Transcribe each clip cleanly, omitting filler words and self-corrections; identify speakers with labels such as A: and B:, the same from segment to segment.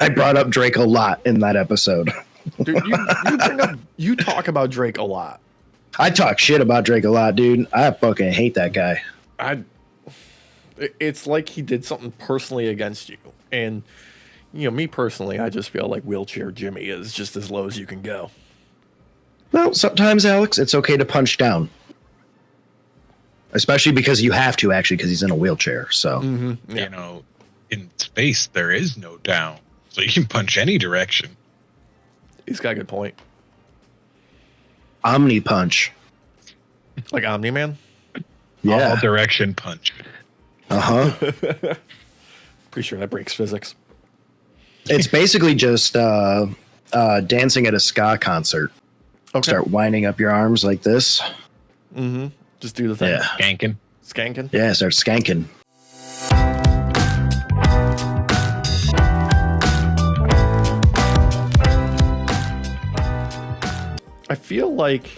A: I brought up Drake a lot in that episode.
B: Dude, you talk about Drake a lot.
A: I talk shit about Drake a lot, dude. I fucking hate that guy.
B: It's like he did something personally against you. And, me personally, I just feel like Wheelchair Jimmy is just as low as you can go.
A: Well, sometimes, Alex, it's okay to punch down. Especially because you have to, actually, because he's in a wheelchair. So,
B: Yeah.
C: In space, there is no down. So you can punch any direction.
B: He's got a good point.
A: Omni punch.
B: Like Omni-Man?
A: Yeah.
C: All direction punch.
A: Uh-huh.
B: Pretty sure that breaks physics.
A: It's basically just dancing at a ska concert.
B: Okay.
A: Start winding up your arms like this.
B: Mm-hmm. Just do the thing.
A: Yeah.
B: Skanking?
A: Yeah, start skanking.
B: I feel like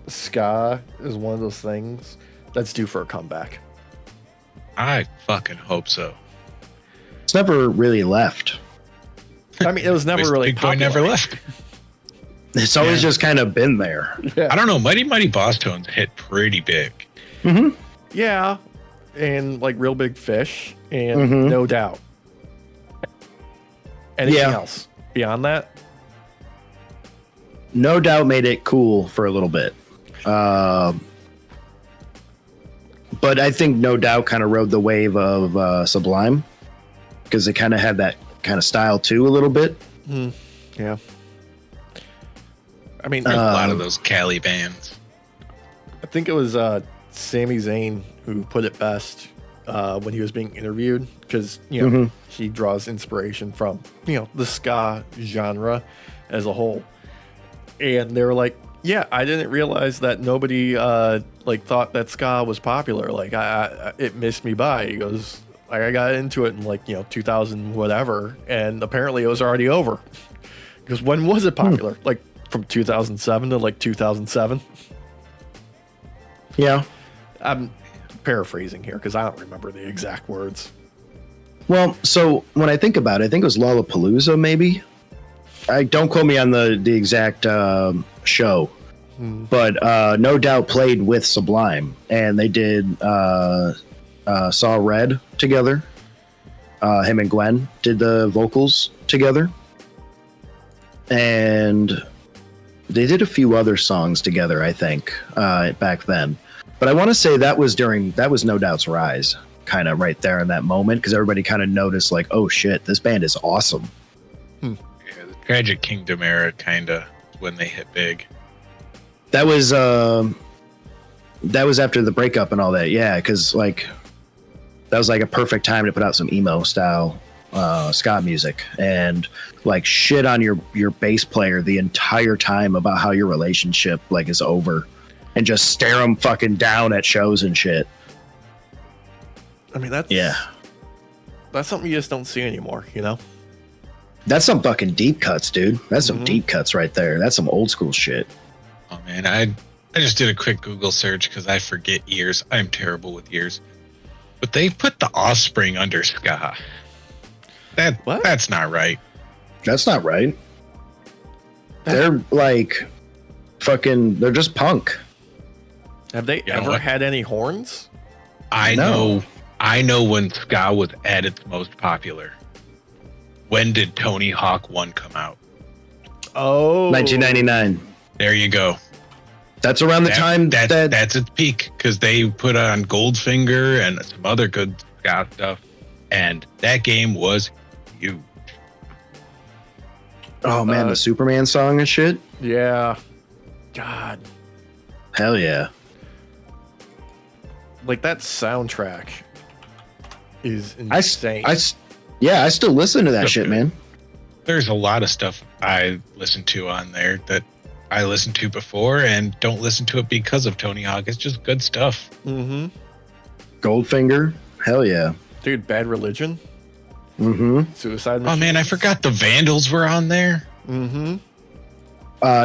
B: ska is one of those things that's due for a comeback.
C: I fucking hope so.
A: It's never really left.
B: I mean, it was never really
C: Big Boy
B: popular.
C: never left.
A: It's always just kind of been there.
B: Yeah.
C: I don't know. Mighty Mighty Boss Tones hit pretty big.
A: Mm-hmm.
B: Yeah, and like Real Big Fish, and No Doubt. Anything else beyond that?
A: No Doubt made it cool for a little bit. But I think No Doubt kind of rode the wave of Sublime because it kind of had that kind of style too a little bit.
B: Yeah. I mean,
C: A lot of those Cali bands.
B: I think it was Sami Zayn who put it best when he was being interviewed because, he draws inspiration from, the ska genre as a whole. And they were like, yeah, I didn't realize that nobody thought that ska was popular. Like, it missed me by. He goes, I got into it in 2000 whatever, and apparently it was already over. Because when was it popular? Like from 2007 to 2007.
A: Yeah.
B: I'm paraphrasing here because I don't remember the exact words.
A: Well, so when I think about it, I think it was Lollapalooza, maybe. Don't quote me on the exact show, but No Doubt played with Sublime, and they did Saw Red together. Him and Gwen did the vocals together, and they did a few other songs together, I think, back then. But I want to say that was No Doubt's rise, kind of right there in that moment, because everybody kind of noticed, like, oh shit, this band is awesome.
C: Yeah, the Tragic Kingdom era kind of when they hit big.
A: That was after the breakup and all that, yeah, because that was a perfect time to put out some emo style ska music and shit on your bass player the entire time about how your relationship is over, and just stare them fucking down at shows and shit.
B: I mean, that's something you just don't see anymore,
A: That's some fucking deep cuts, dude. That's some deep cuts right there. That's some old school shit.
C: Oh man, I just did a quick Google search because I forget years. I'm terrible with years. But they put the Offspring under ska. That's not right.
A: That's not right. They're they're just punk.
B: Have they ever had any horns?
C: I know when ska was at its most popular. When did Tony Hawk 1 come out?
B: Oh,
A: 1999.
C: There you go.
A: That's around the time
C: that's its peak, because they put on Goldfinger and some other good ska stuff, and that game was huge.
A: Oh man, the Superman song and shit.
B: Yeah. God.
A: Hell yeah.
B: That soundtrack is insane.
A: I still listen to that shit, man.
C: There's a lot of stuff I listen to on there that I listened to before and don't listen to it because of Tony Hawk. It's just good stuff.
B: Mm-hmm.
A: Goldfinger. Hell yeah.
B: Dude, Bad Religion.
A: Mm-hmm.
B: Suicide
C: Machines. Oh man, I forgot the Vandals were on there.
B: Mm-hmm.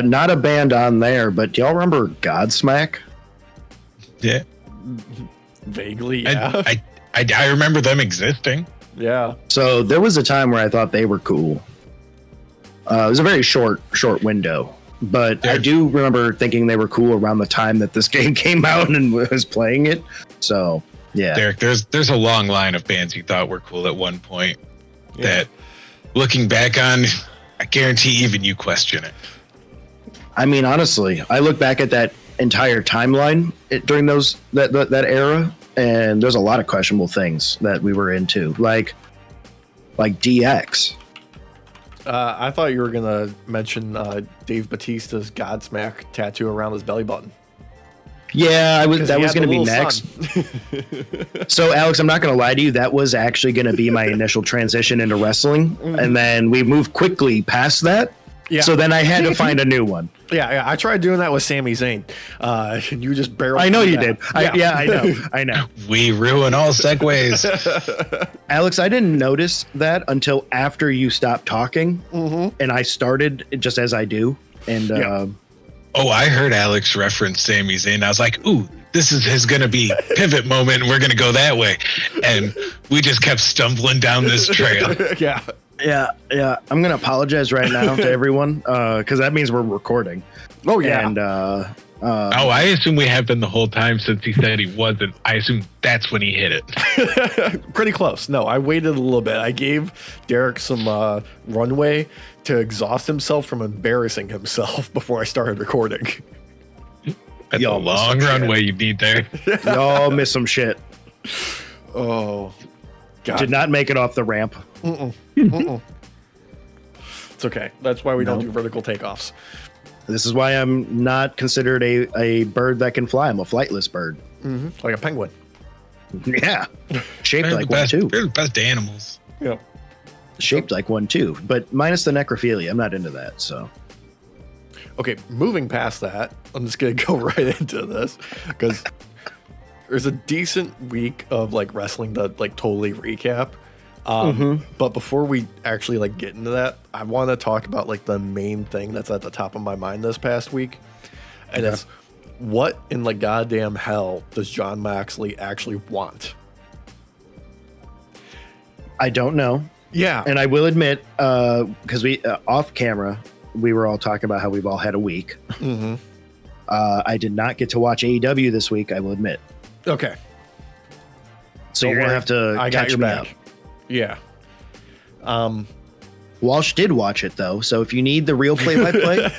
A: Not a band on there, but do y'all remember Godsmack?
C: Yeah.
B: Vaguely, yeah.
C: I remember them existing.
B: Yeah.
A: So there was a time where I thought they were cool. It was a very short window, but I do remember thinking they were cool around the time that this game came out and was playing it. So yeah,
C: Derek, there's a long line of bands you thought were cool at one point that, looking back on, I guarantee even you question it.
A: I mean, honestly, I look back at that entire timeline during that era, and there's a lot of questionable things that we were into, like DX.
B: I thought you were gonna mention Dave Bautista's Godsmack tattoo around his belly button.
A: Yeah, that was going to be next.
B: Sun.
A: So, Alex, I'm not going to lie to you. That was actually going to be my initial transition into wrestling, and then we moved quickly past that.
B: Yeah.
A: So then I had to find a new one.
B: Yeah, I tried doing that with Sami Zayn. And you just barely.
A: I know you
B: that.
A: did. I know.
C: We ruin all segues.
A: Alex, I didn't notice that until after you stopped talking, and I started just as I do. And
C: oh, I heard Alex reference Sami Zayn. I was like, ooh, this is his going to be pivot moment, and we're going to go that way. And we just kept stumbling down this trail.
B: Yeah.
A: Yeah. I'm going to apologize right now to everyone because that means we're recording.
B: Oh, yeah.
A: And
C: I assume we have been the whole time since he said he wasn't. I assume that's when he hit it.
B: Pretty close. No, I waited a little bit. I gave Derek some runway to exhaust himself from embarrassing himself before I started recording.
C: That's a long runway you need there.
A: Y'all miss some shit.
B: Oh, God.
A: Did not make it off the ramp.
B: It's okay. That's why we don't do vertical takeoffs.
A: This is why I'm not considered a bird that can fly. I'm a flightless bird.
B: Like a penguin.
A: Yeah. Shaped
C: They're
A: like
C: the best,
A: one, too.
C: They're the best animals.
B: Yeah.
A: Shaped like one, too. But minus the necrophilia. I'm not into that, so.
B: Okay, moving past that, I'm just going to go right into this because there's a decent week of like wrestling to like totally recap. But before we actually like get into that, I want to talk about like the main thing that's at the top of my mind this past week. And it's what in the goddamn hell does Jon Moxley actually want?
A: I don't know.
B: Yeah.
A: And I will admit, because we off camera, we were all talking about how we've all had a week. I did not get to watch AEW this week, I will admit.
B: Okay.
A: So you're going to have to catch me up.
B: Yeah.
A: Walsh did watch it, though. So if you need the real play-by-play.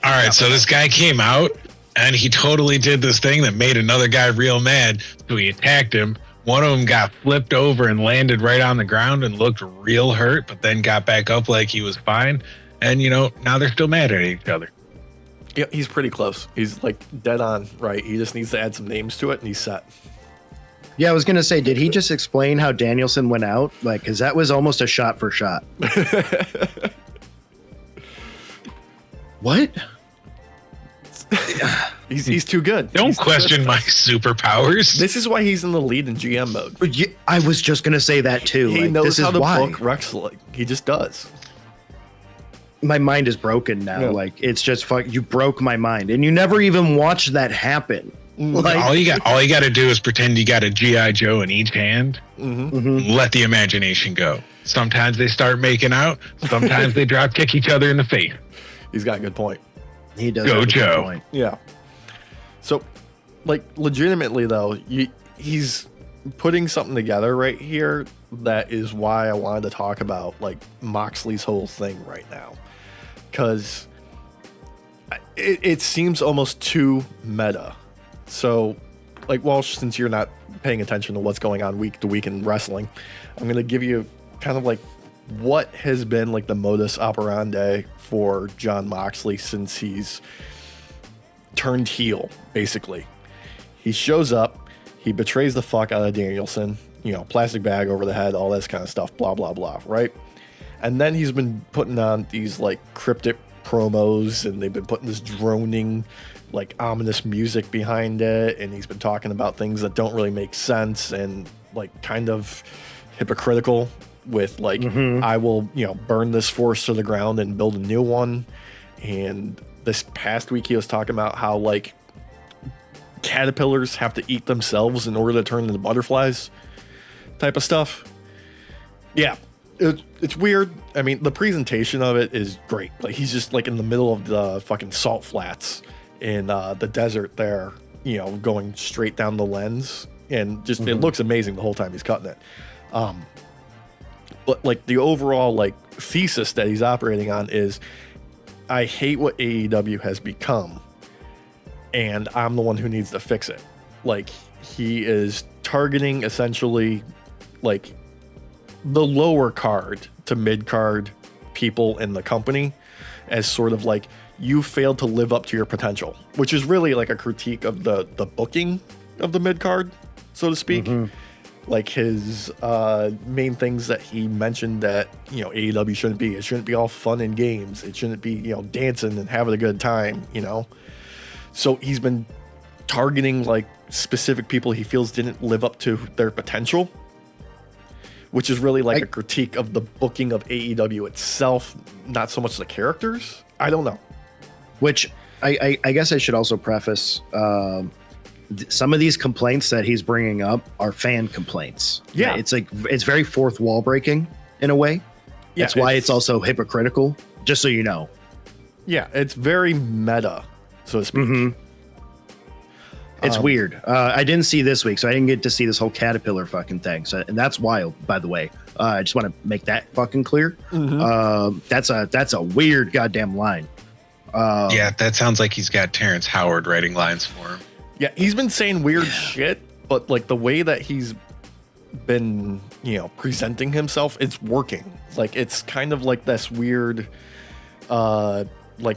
C: All right. So this guy came out and he totally did this thing that made another guy real mad. So he attacked him. One of them got flipped over and landed right on the ground and looked real hurt, but then got back up like he was fine. And, now they're still mad at each other.
B: Yeah, he's pretty close. He's like dead on, right? He just needs to add some names to it and he's set.
A: Yeah, I was going to say, did he just explain how Danielson went out? Like, because that was almost a shot for shot. What?
B: He's too good.
C: Don't question my superpowers.
B: This is why he's in the lead in GM mode.
A: Yeah, I was just going to say that, too.
B: He
A: like,
B: knows
A: this
B: how
A: is
B: to
A: why.
B: book wrestling. He just does.
A: My mind is broken now.
B: Yeah.
A: Like, it's just you broke my mind. And you never even watched that happen. Like,
C: all you got to do is pretend you got a G.I. Joe in each hand. Let the imagination go. Sometimes they start making out. Sometimes they drop kick each other in the face.
B: He's got a good point.
A: He does.
C: Go
A: have a good
C: Joe.
A: point.
B: Yeah. So, like, legitimately, though, he's putting something together right here that is why I wanted to talk about, like, Moxley's whole thing right now. Because it seems almost too meta. So, like, Walsh, since you're not paying attention to what's going on week to week in wrestling, I'm going to give you kind of like what has been like the modus operandi for Jon Moxley since he's turned heel, basically. He shows up, he betrays the fuck out of Danielson, plastic bag over the head, all this kind of stuff, blah, blah, blah, right? And then he's been putting on these like cryptic promos and they've been putting this droning like ominous music behind it, and he's been talking about things that don't really make sense and like kind of hypocritical with like I will burn this force to the ground and build a new one. And this past week he was talking about how like caterpillars have to eat themselves in order to turn into butterflies type of stuff. Yeah, it's weird. I mean, the presentation of it is great. Like he's just like in the middle of the fucking salt flats in the desert there, you know, going straight down the lens, and just it looks amazing the whole time he's cutting it. But like the overall like thesis that he's operating on is, I hate what AEW has become, and I'm the one who needs to fix it. Like he is targeting essentially like the lower card to mid card people in the company as sort of like, you failed to live up to your potential, which is really like a critique of the booking of the mid card, so to speak. Like his main things that he mentioned that, you know, AEW shouldn't be. It shouldn't be all fun and games. It shouldn't be, you know, dancing and having a good time, you know. So he's been targeting like specific people he feels didn't live up to their potential, which is really like a critique of the booking of AEW itself, not so much the characters. I don't know. Which
A: I guess I should also preface, some of these complaints that he's bringing up are fan complaints.
B: Yeah.
A: It's like, it's very fourth wall breaking in a way.
B: Yeah,
A: That's why it's also hypocritical, just so you know.
B: Yeah, it's very meta, so to speak.
A: It's weird. I didn't see this week, so I didn't get to see this whole caterpillar fucking thing. So, and that's wild, by the way. I just want to make that fucking clear. That's a weird goddamn line.
C: Yeah, that sounds like he's got Terrence Howard writing lines for him.
B: Yeah, he's been saying weird shit, but like the way that he's been, you know, presenting himself, it's working. Like it's kind of like this weird, like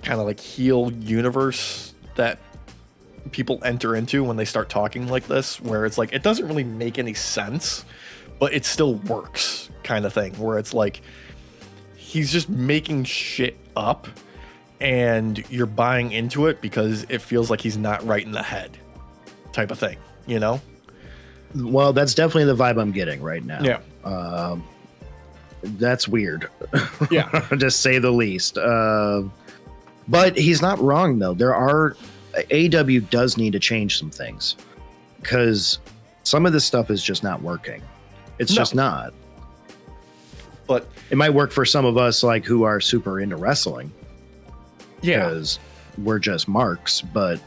B: kind of like heel universe that people enter into when they start talking like this, where it's like it doesn't really make any sense, but it still works, kind of thing. Where it's like he's just making shit up, and you're buying into it because it feels like he's not right in the head, type of thing, you know?
A: Well, that's definitely the vibe I'm getting right now.
B: Yeah.
A: That's weird.
B: Yeah.
A: To say the least. But he's not wrong, though. AW does need to change some things, because some of this stuff is just not working. It's just not.
B: But
A: it might work for some of us, like who are super into wrestling.
B: Yeah.
A: Because we're just marks, but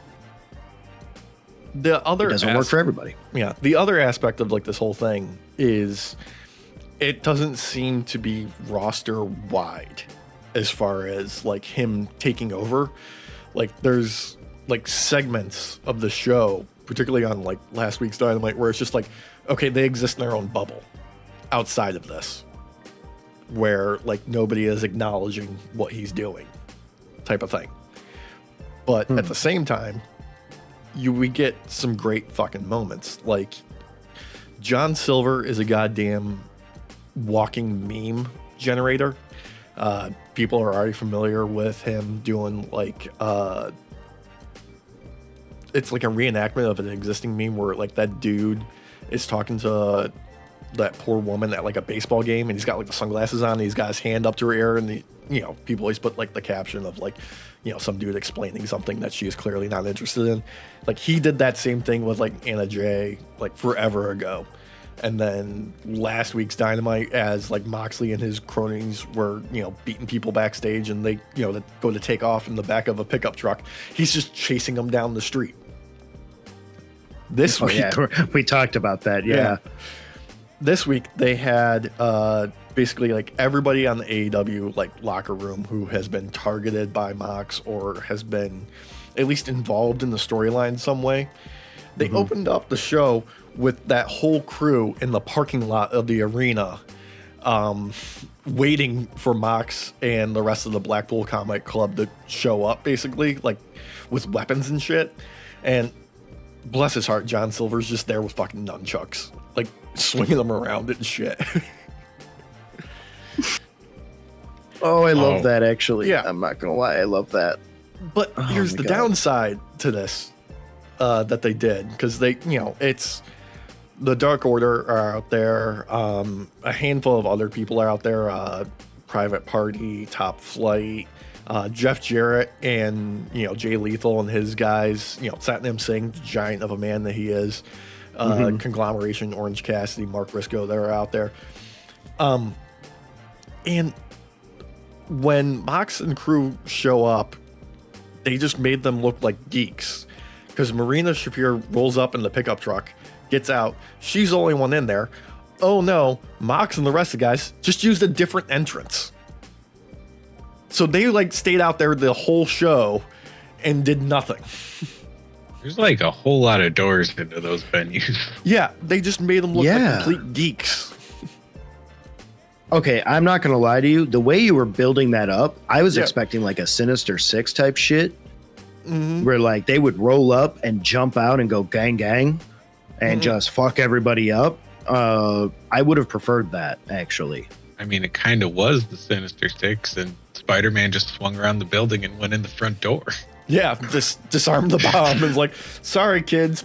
B: the other
A: it doesn't work for everybody.
B: Yeah. The other aspect of like this whole thing is it doesn't seem to be roster wide as far as like him taking over. Like there's like segments of the show, particularly on like last week's Dynamite, where it's just like, okay, they exist in their own bubble outside of this, where like nobody is acknowledging what he's doing, type of thing. But at the same time, we get some great fucking moments. Like John Silver is a goddamn walking meme generator. People are already familiar with him doing like it's like a reenactment of an existing meme where like that dude is talking to that poor woman at like a baseball game, and he's got like the sunglasses on, and he's got his hand up to her ear, and you know, people always put like the caption of like, you know, some dude explaining something that she is clearly not interested in. Like he did that same thing with like Anna Jay like forever ago. And then last week's Dynamite, as like Moxley and his cronies were, you know, beating people backstage, and they, you know, go to take off in the back of a pickup truck, he's just chasing them down the street. This week,
A: yeah, we talked about that. Yeah.
B: This week they had basically like everybody on the AEW like locker room who has been targeted by Mox or has been at least involved in the storyline some way. They opened up the show with that whole crew in the parking lot of the arena, waiting for Mox and the rest of the Blackpool Comic Club to show up, basically, like with weapons and shit. And bless his heart, John Silver's just there with fucking nunchucks, like swinging them around and shit.
A: Oh, I love that, actually.
B: Yeah.
A: I'm not gonna lie, I love that.
B: But here's the downside to this that they did, because they, you know, it's the Dark Order are out there, a handful of other people are out there, Private Party, Top Flight, Jeff Jarrett, and, you know, Jay Lethal and his guys, you know, Satnam Singh, giant of a man that he is, Conglomeration, Orange Cassidy, Mark Briscoe, they're out there. And when Mox and crew show up, they just made them look like geeks. Because Marina Shafir rolls up in the pickup truck, gets out. She's the only one in there. Oh no, Mox and the rest of the guys just used a different entrance. So they like stayed out there the whole show and did nothing.
C: There's like a whole lot of doors into those venues.
B: Yeah, they just made them look like complete geeks.
A: Okay, I'm not going to lie to you. The way you were building that up, I was expecting like a Sinister Six type shit. Where like they would roll up and jump out and go gang gang and just fuck everybody up. I would have preferred that, actually.
C: I mean, it kind of was the Sinister Six, and Spider-Man just swung around the building and went in the front door.
B: Yeah, just disarmed the bomb and was like, sorry, kids.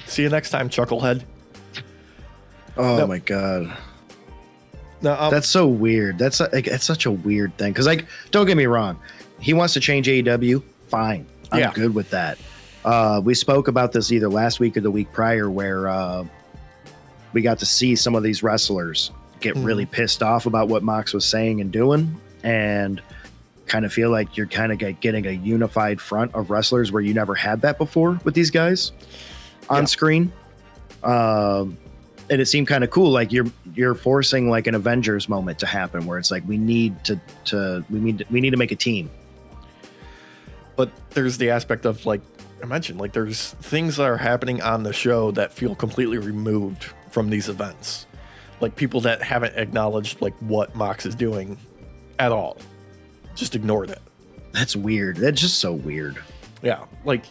B: See you next time, Chucklehead.
A: Oh, my God.
B: No,
A: that's so weird. That's such a weird thing. Because, like, don't get me wrong. He wants to change AEW. Fine. I'm good with that. We spoke about this either last week or the week prior where we got to see some of these wrestlers get really pissed off about what Mox was saying and doing, and kind of feel like you're kind of getting a unified front of wrestlers where you never had that before with these guys on screen. And it seemed kind of cool. Like you're forcing like an Avengers moment to happen where it's like, we need to make a team.
B: But there's the aspect of, like I mentioned, like there's things that are happening on the show that feel completely removed from these events. Like people that haven't acknowledged like what Mox is doing at all. Just ignored it.
A: That's weird. That's just so weird.
B: Yeah. Like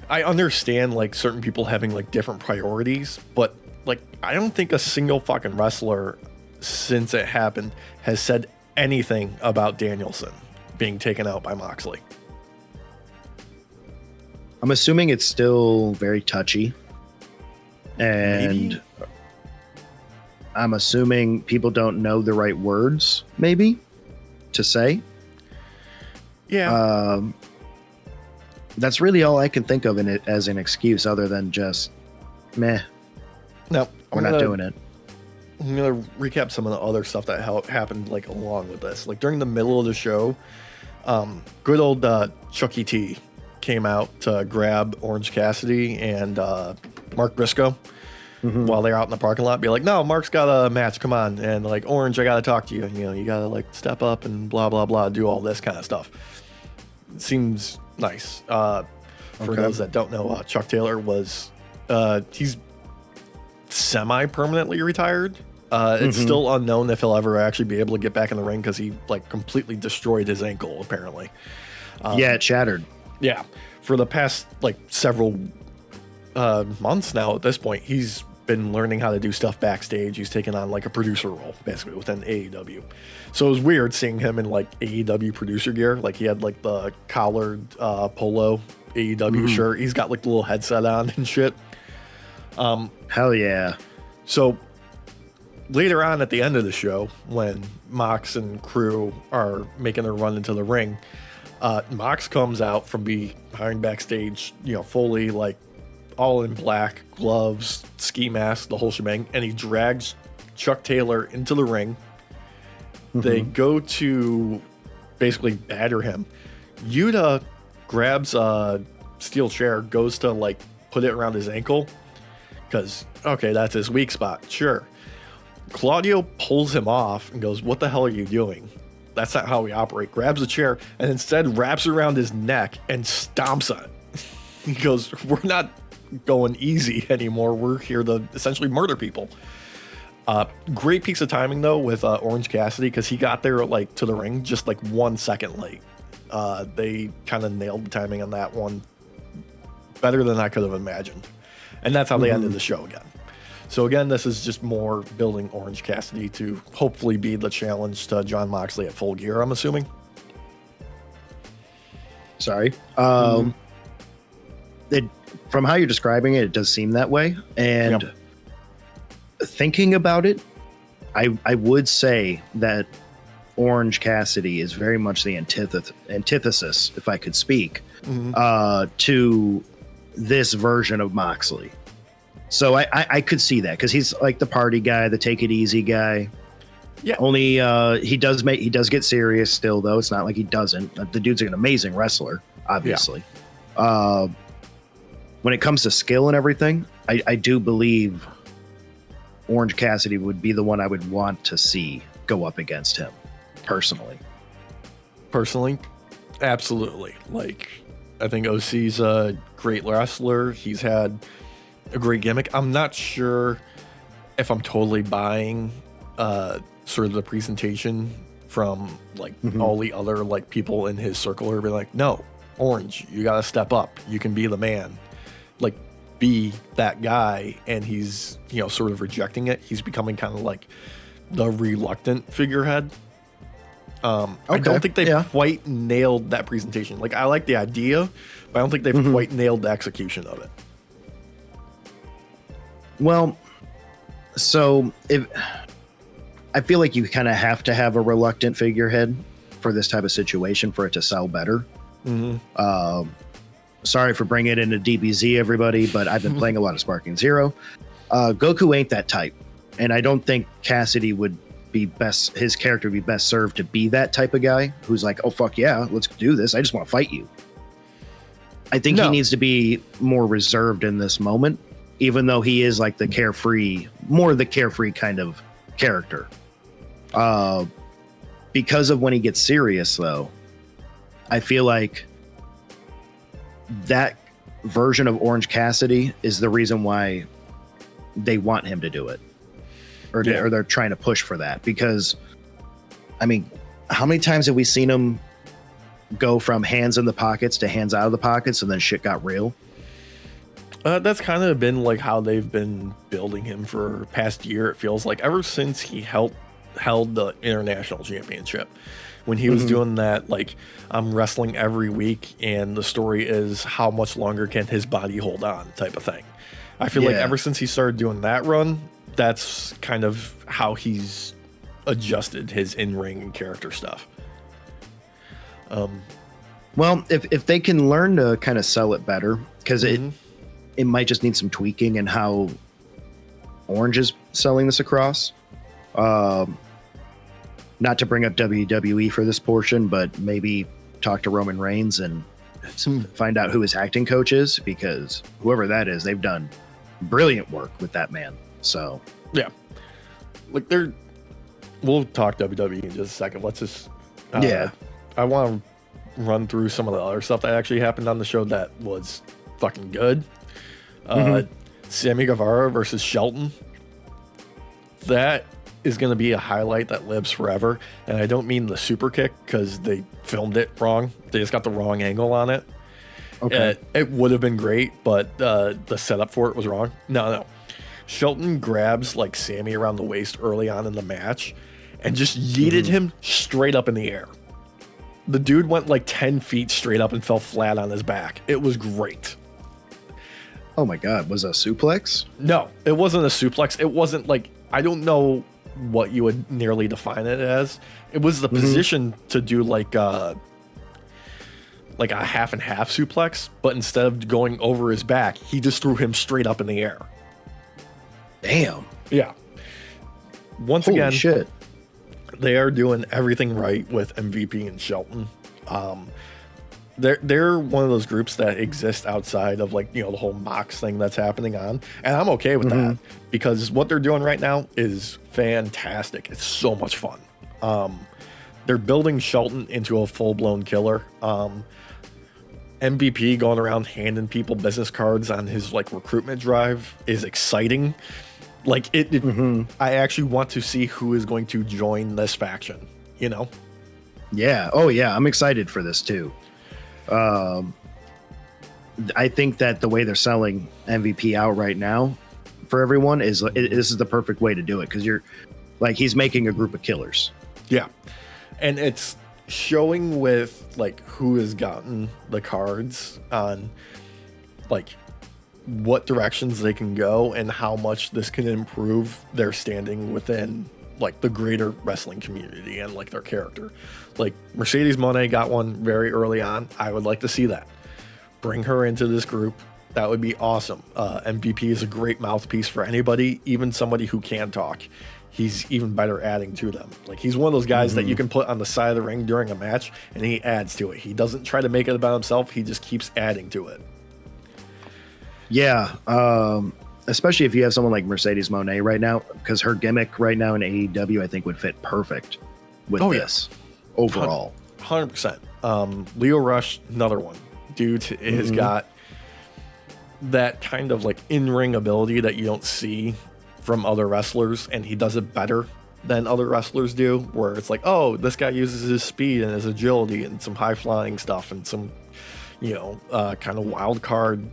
B: I understand like certain people having like different priorities, but like I don't think a single fucking wrestler since it happened has said anything about Danielson being taken out by Moxley.
A: I'm assuming it's still very touchy. And maybe. I'm assuming people don't know the right words, maybe, to say.
B: Yeah.
A: That's really all I can think of in it as an excuse other than just, meh.
B: No,
A: we're not doing it.
B: I'm going to recap some of the other stuff that happened like along with this. Like during the middle of the show, good old Chucky T came out to grab Orange Cassidy and Mark Briscoe while they're out in the parking lot. Be like, no, Mark's got a match. Come on. And like, Orange, I got to talk to you. You know, you got to like step up and blah, blah, blah, do all this kind of stuff. It seems nice. For those that don't know, Chuck Taylor was, he's semi-permanently retired. It's still unknown if he'll ever actually be able to get back in the ring because he like completely destroyed his ankle, apparently.
A: Yeah, it shattered.
B: Yeah. For the past like several months now at this point, he's been learning how to do stuff backstage. He's taken on like a producer role basically within AEW. So it was weird seeing him in like AEW producer gear. Like he had like the collared polo AEW shirt. He's got like the little headset on and shit.
A: Hell yeah.
B: So later on at the end of the show, when Mox and crew are making their run into the ring, Mox comes out from behind backstage, you know, fully like all in black, gloves, ski mask, the whole shebang, and he drags Chuck Taylor into the ring. They go to basically batter him. Yuta grabs a steel chair, goes to like put it around his ankle because, okay, that's his weak spot. Sure. Claudio pulls him off and goes, what the hell are you doing? That's not how we operate. Grabs a chair and instead wraps around his neck and stomps on it. He goes, we're not going easy anymore. We're here to essentially murder people. Great piece of timing though with Orange Cassidy because he got there like to the ring just like 1 second late. They kind of nailed the timing on that one better than I could have imagined. And that's how they ended the show again. So again, this is just more building Orange Cassidy to hopefully be the challenge to Jon Moxley at Full Gear, I'm assuming.
A: Sorry. From how you're describing it, it does seem that way. And thinking about it, I would say that Orange Cassidy is very much the antithesis, if I could speak, to this version of Moxley. So I could see that because he's like the party guy, the take it easy guy.
B: Yeah.
A: Only he does get serious still though. It's not like he doesn't. The dude's an amazing wrestler, obviously. Yeah. When it comes to skill and everything, I do believe Orange Cassidy would be the one I would want to see go up against him personally.
B: Personally, absolutely. Like, I think OC's a great wrestler. He's had a great gimmick. I'm not sure if I'm totally buying sort of the presentation from like all the other like people in his circle are be like, no, Orange, you got to step up. You can be the man. Like, be that guy. And he's, you know, sort of rejecting it. He's becoming kind of like the reluctant figurehead. I don't think they've quite nailed that presentation. Like, I like the idea, but I don't think they've quite nailed the execution of it.
A: Well, so I feel like you kind of have to have a reluctant figurehead for this type of situation for it to sell better. Sorry for bringing it into DBZ, everybody, but I've been playing a lot of Sparking Zero. Goku ain't that type, and I don't think Cassidy would be best. His character would be best served to be that type of guy who's like, "Oh fuck yeah, let's do this. I just want to fight you." I think he needs to be more reserved in this moment, even though he is like the carefree kind of character. Because of when he gets serious, though, I feel like that version of Orange Cassidy is the reason why they want him to do it, or they're trying to push for that. Because, I mean, how many times have we seen him go from hands in the pockets to hands out of the pockets, and then shit got real?
B: That's kind of been like how they've been building him for past year. It feels like ever since he held the international championship, when he was doing that, like, I'm wrestling every week and the story is how much longer can his body hold on type of thing. I feel like ever since he started doing that run, that's kind of how he's adjusted his in-ring and character stuff.
A: Well, if they can learn to kind of sell it better, because it might just need some tweaking in how Orange is selling this across. Not to bring up WWE for this portion, but maybe talk to Roman Reigns and find out who his acting coach is, because whoever that is, they've done brilliant work with that man. So
B: yeah, like we'll talk WWE in just a second. Let's just I want to run through some of the other stuff that actually happened on the show that was fucking good. Sammy Guevara versus Shelton. That is going to be a highlight that lives forever. And I don't mean the super kick because they filmed it wrong. They just got the wrong angle on it. Okay. It would have been great, but the setup for it was wrong. No. Shelton grabs like Sammy around the waist early on in the match and just yeeted him straight up in the air. The dude went like 10 feet straight up and fell flat on his back. It was great.
A: Oh my God, was it a suplex?
B: No, it wasn't a suplex. It wasn't like, I don't know what you would nearly define it as. It was the position to do like a half and half suplex, but instead of going over his back, he just threw him straight up in the air. Damn. Yeah. Once again,
A: shit.
B: They are doing everything right with MVP and Shelton. They're one of those groups that exist outside of like, you know, the whole Mox thing that's happening on. And I'm okay with that because what they're doing right now is fantastic. It's so much fun. They're building Shelton into a full-blown killer. MVP going around handing people business cards on his like recruitment drive is exciting. Like I actually want to see who is going to join this faction, you know?
A: Yeah. Oh yeah. I'm excited for this too. I think that the way they're selling MVP out right now for everyone is this is the perfect way to do it. Cause you're like, he's making a group of killers.
B: Yeah. And it's showing with like who has gotten the cards on like what directions they can go and how much this can improve their standing within like the greater wrestling community and like their character. Like Mercedes Moné got one very early on. I would like to see that. Bring her into this group. That would be awesome. MVP is a great mouthpiece for anybody, even somebody who can talk. He's even better adding to them. Like, he's one of those guys that you can put on the side of the ring during a match, and he adds to it. He doesn't try to make it about himself. He just keeps adding to it.
A: Yeah. Especially if you have someone like Mercedes Moné right now, because her gimmick right now in AEW, I think, would fit perfect with this overall.
B: 100%. Leo Rush, another one. Dude has got that kind of like in-ring ability that you don't see from other wrestlers, and he does it better than other wrestlers do, where it's like, oh, this guy uses his speed and his agility and some high-flying stuff and some, kind of wild card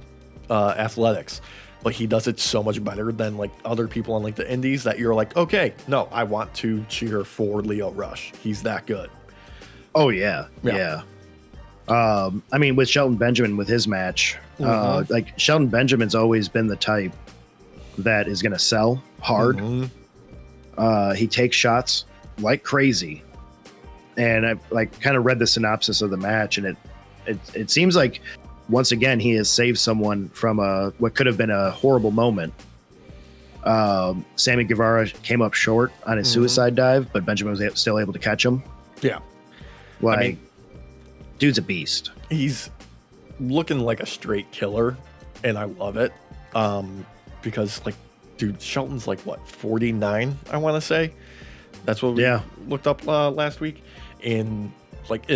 B: athletics. But he does it so much better than like other people on like the indies that you're like, okay, no, I want to cheer for Leo Rush. He's that good.
A: Oh, yeah. I mean, with Shelton Benjamin, with his match, like Shelton Benjamin's always been the type that is going to sell hard. He takes shots like crazy. And I like kind of read the synopsis of the match, and it seems like once again he has saved someone from what could have been a horrible moment. Sammy Guevara came up short on his suicide dive, but Benjamin was still able to catch him.
B: Yeah.
A: Like, I mean, dude's a beast.
B: He's looking like a straight killer, and I love it. Because, like, dude, Shelton's like, what, 49, I want to say? That's what we looked up last week. And, like,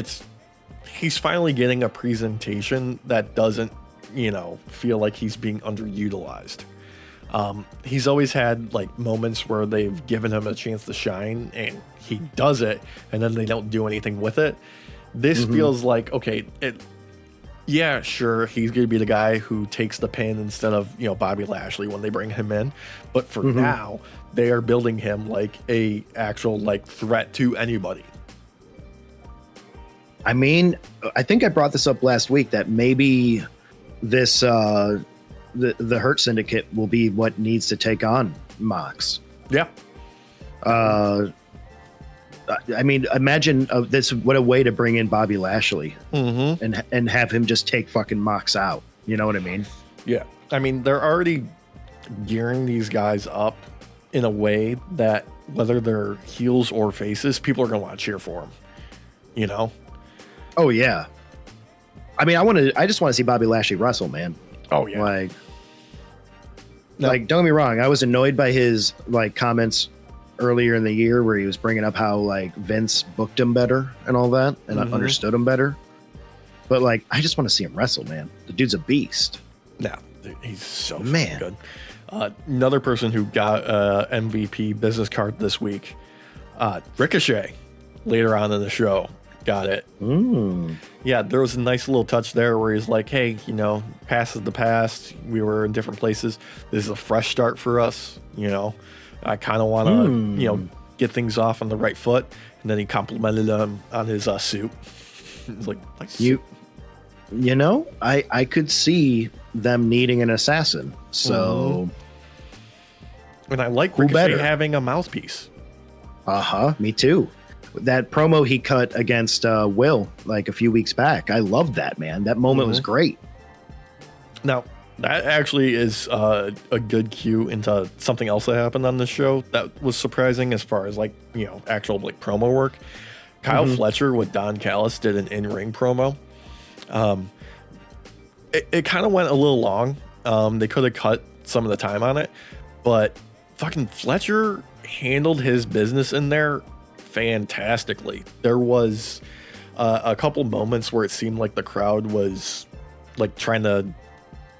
B: he's finally getting a presentation that doesn't, feel like he's being underutilized. He's always had, like, moments where they've given him a chance to shine, and he does it, and then they don't do anything with it. This feels like, okay, yeah, sure, he's going to be the guy who takes the pin instead of, Bobby Lashley when they bring him in. But for now, they are building him like a actual like threat to anybody.
A: I mean, I think I brought this up last week that maybe this the Hurt Syndicate will be what needs to take on Mox.
B: Yeah.
A: I mean, imagine this. What a way to bring in Bobby Lashley and have him just take fucking Mox out. You know what I mean?
B: Yeah. I mean, they're already gearing these guys up in a way that whether they're heels or faces, people are going to want to cheer for them.
A: Oh yeah. I mean, I just want to see Bobby Lashley wrestle, man.
B: Oh yeah.
A: Like, don't get me wrong. I was annoyed by his like comments earlier in the year where he was bringing up how like Vince booked him better and all that, and I understood him better. But like, I just want to see him wrestle, man. The dude's a beast.
B: Yeah, he's so good. Another person who got MVP business card this week, Ricochet, later on in the show, got it. Yeah, there was a nice little touch there where he's like, hey, past is the past. We were in different places. This is a fresh start for us, I kind of want to, get things off on the right foot. And then he complimented him on his suit. He's like, suit.
A: I could see them needing an assassin. So,
B: and I like Ricochet having a mouthpiece.
A: Me too. That promo he cut against Will like a few weeks back, I loved that, man. That moment was great.
B: Now, that actually is a good cue into something else that happened on this show that was surprising as far as like, actual like promo work. Kyle Fletcher with Don Callis did an in-ring promo. It kind of went a little long. They could have cut some of the time on it, but fucking Fletcher handled his business in there fantastically. There was a couple moments where it seemed like the crowd was like trying to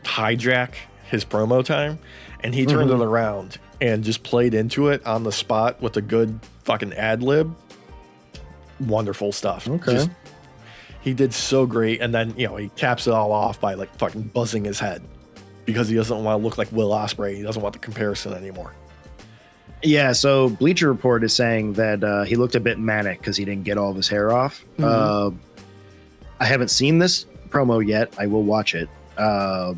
B: hijack his promo time, and he turned it around and just played into it on the spot with a good fucking ad lib. Wonderful stuff.
A: Okay.
B: He did so great, and then he caps it all off by like fucking buzzing his head because he doesn't want to look like Will Ospreay. He doesn't want the comparison anymore.
A: Yeah, so Bleacher Report is saying that he looked a bit manic because he didn't get all of his hair off. I haven't seen this promo yet. I will watch it. I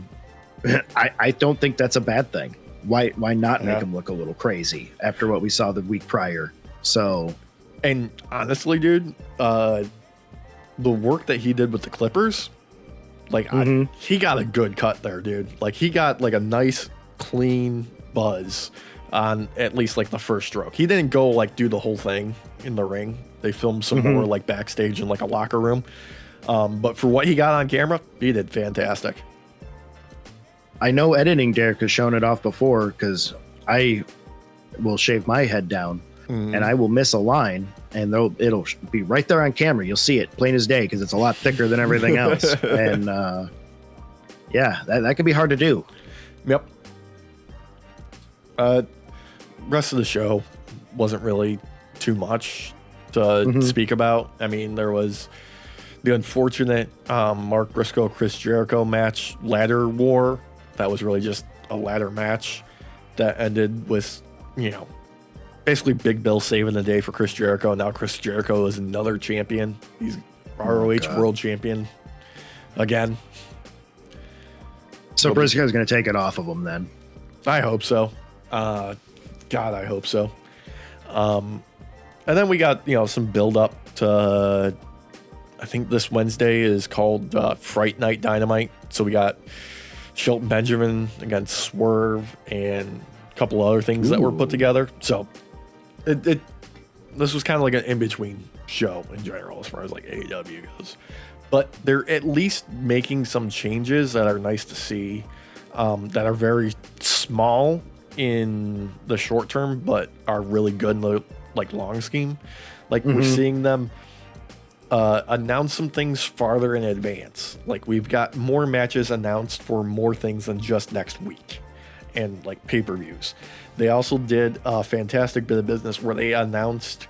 A: don't think that's a bad thing. Why not make him look a little crazy after what we saw the week prior? So,
B: and honestly, dude, the work that he did with the Clippers Like he got a good cut there, dude. Like he got like a nice clean buzz on at least like the first stroke. He didn't go like do the whole thing in the ring. They filmed some more like backstage in like a locker room. But for what he got on camera, he did fantastic.
A: I know editing Derek has shown it off before because I will shave my head down and I will miss a line and it'll be right there on camera. You'll see it plain as day because it's a lot thicker than everything else. And yeah, that can be hard to do.
B: Yep. Rest of the show wasn't really too much to speak about. I mean, there was the unfortunate Mark Briscoe, Chris Jericho match, ladder war. That was really just a ladder match that ended with, you know, basically Big Bill saving the day for Chris Jericho. Now Chris Jericho is another champion. He's ROH World Champion again.
A: So Briscoe's going to take it off of him then.
B: I hope so. God, I hope so. And then we got, you know, some build up to, I think this Wednesday is called Fright Night Dynamite. So we got Shelton Benjamin against Swerve and a couple other things that were put together. So this was kind of like an in-between show in general as far as like AEW goes. But they're at least making some changes that are nice to see, that are very small in the short term, but are really good in the like long scheme. Like we're seeing them announce some things farther in advance. Like we've got more matches announced for more things than just next week and like pay-per-views. They also did a fantastic bit of business where they announced,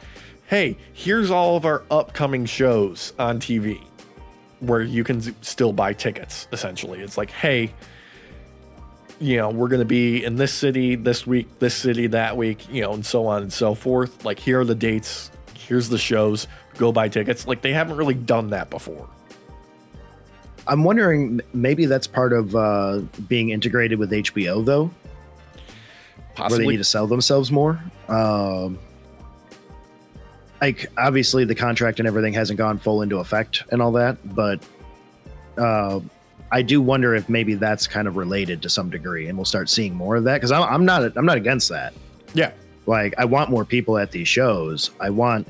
B: hey, here's all of our upcoming shows on TV where you can still buy tickets. Essentially, it's like, hey, you know, we're going to be in this city this week, this city that week, you know, and so on and so forth. Like, here are the dates. Here's the shows. Go buy tickets. Like, they haven't really done that before.
A: I'm wondering, maybe that's part of being integrated with HBO, though?
B: Possibly.
A: Where they need to sell themselves more? Like, obviously, the contract and everything hasn't gone full into effect and all that, but I do wonder if maybe that's kind of related to some degree, and we'll start seeing more of that, because I'm not against that.
B: Yeah.
A: Like, I want more people at these shows. I want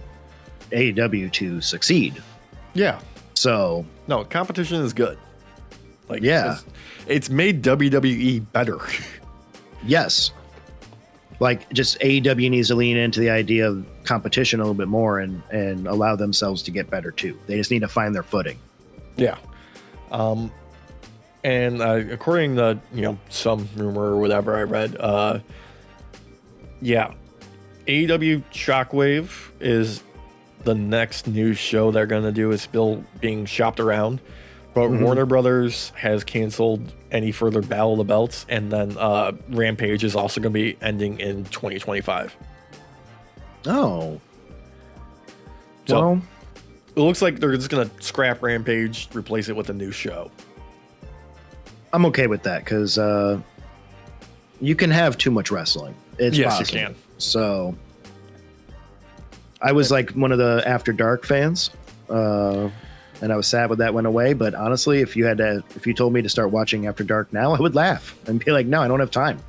A: AEW to succeed.
B: Yeah.
A: So
B: no, competition is good. Like,
A: yeah,
B: it's made WWE better.
A: Yes. Like, just AEW needs to lean into the idea of competition a little bit more and allow themselves to get better too. They just need to find their footing.
B: Yeah. And according to, you know, some rumor or whatever I read, yeah, AEW Shockwave is the next new show they're going to do. Is still being shopped around, but Warner Brothers has canceled any further Battle of the Belts, and then Rampage is also going to be ending in 2025.
A: Oh.
B: So
A: well,
B: it looks like they're just going to scrap Rampage, replace it with a new show.
A: I'm okay with that, because you can have too much wrestling. It's possible.
B: You can.
A: So I was like one of the After Dark fans, and I was sad when that went away. But honestly, if you told me to start watching After Dark now, I would laugh and be like, no, I don't have time.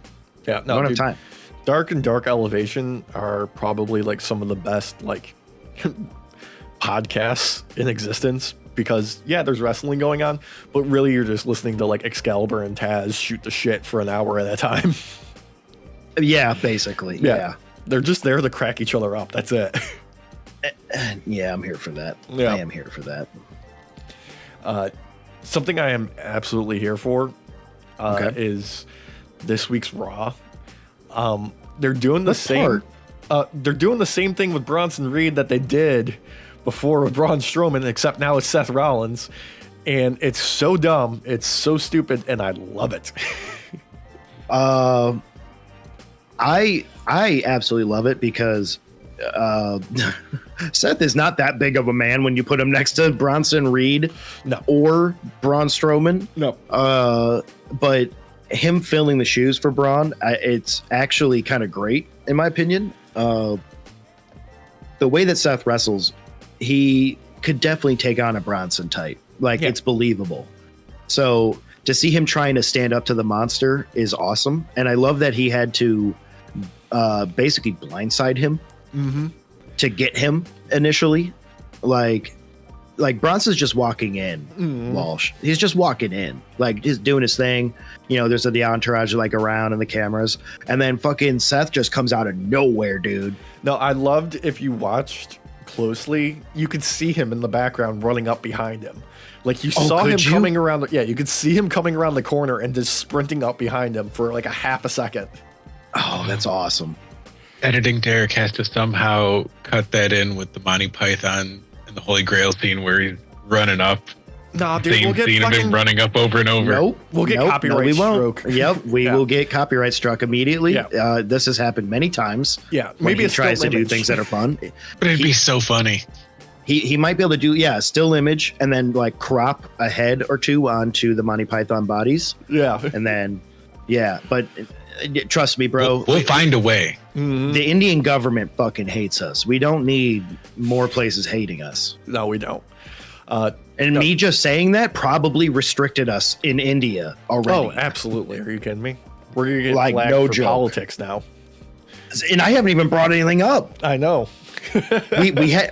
B: Yeah, no,
A: I don't have time.
B: Dark and Dark Elevation are probably like some of the best like podcasts in existence, because yeah, there's wrestling going on, but really you're just listening to like Excalibur and Taz shoot the shit for an hour at a time.
A: Yeah, basically. Yeah.
B: They're just there to crack each other up. That's it.
A: Yeah, I'm here for that.
B: Yeah.
A: I am here for that.
B: Something I am absolutely here for is this week's Raw. They're doing the same. They're doing the same thing with Bronson Reed that they did before with Braun Strowman, except now it's Seth Rollins, and it's so dumb, it's so stupid, and I love it.
A: I absolutely love it, because Seth is not that big of a man when you put him next to Bronson Reed or Braun Strowman.
B: No.
A: But him filling the shoes for Braun, it's actually kind of great, in my opinion. The way that Seth wrestles, he could definitely take on a Bronson type. Like, it's believable. So to see him trying to stand up to the monster is awesome. And I love that he had to basically blindside him to get him initially. Like Bronson's just walking in, Walsh. He's just walking in, like just doing his thing. You know, there's the entourage like around and the cameras. And then fucking Seth just comes out of nowhere, dude.
B: No, I loved, if you watched closely, you could see him in the background running up behind him. Like you saw him coming around. You could see him coming around the corner and just sprinting up behind him for like a half a second.
A: Oh, that's awesome.
C: Editing Derek has to somehow cut that in with the Monty Python and the Holy Grail scene where he's running up.
B: Nah, dude,
C: Same
B: we'll get
C: scene of him running up over and over.
A: Nope.
B: We'll get copyright
A: we
B: stroke.
A: Won't. Yep, we will get copyright struck immediately.
B: Yeah.
A: This has happened many times.
B: Yeah,
A: maybe he
B: a
A: tries to
B: still
A: do
B: image.
A: things that are fun.
C: But it'd be so funny.
A: He might be able to do still image and then like crop a head or two onto the Monty Python bodies.
B: Yeah,
A: and then but trust me, bro,
C: we'll find a way.
A: The Indian government fucking hates us. We don't need more places hating us.
B: No, we don't.
A: Me just saying that probably restricted us in India already.
B: Oh, absolutely. Are you kidding me? We're gonna get
A: Like,
B: flagged
A: no
B: for
A: joke.
B: Politics now.
A: And I haven't even brought anything up.
B: I know.
A: we had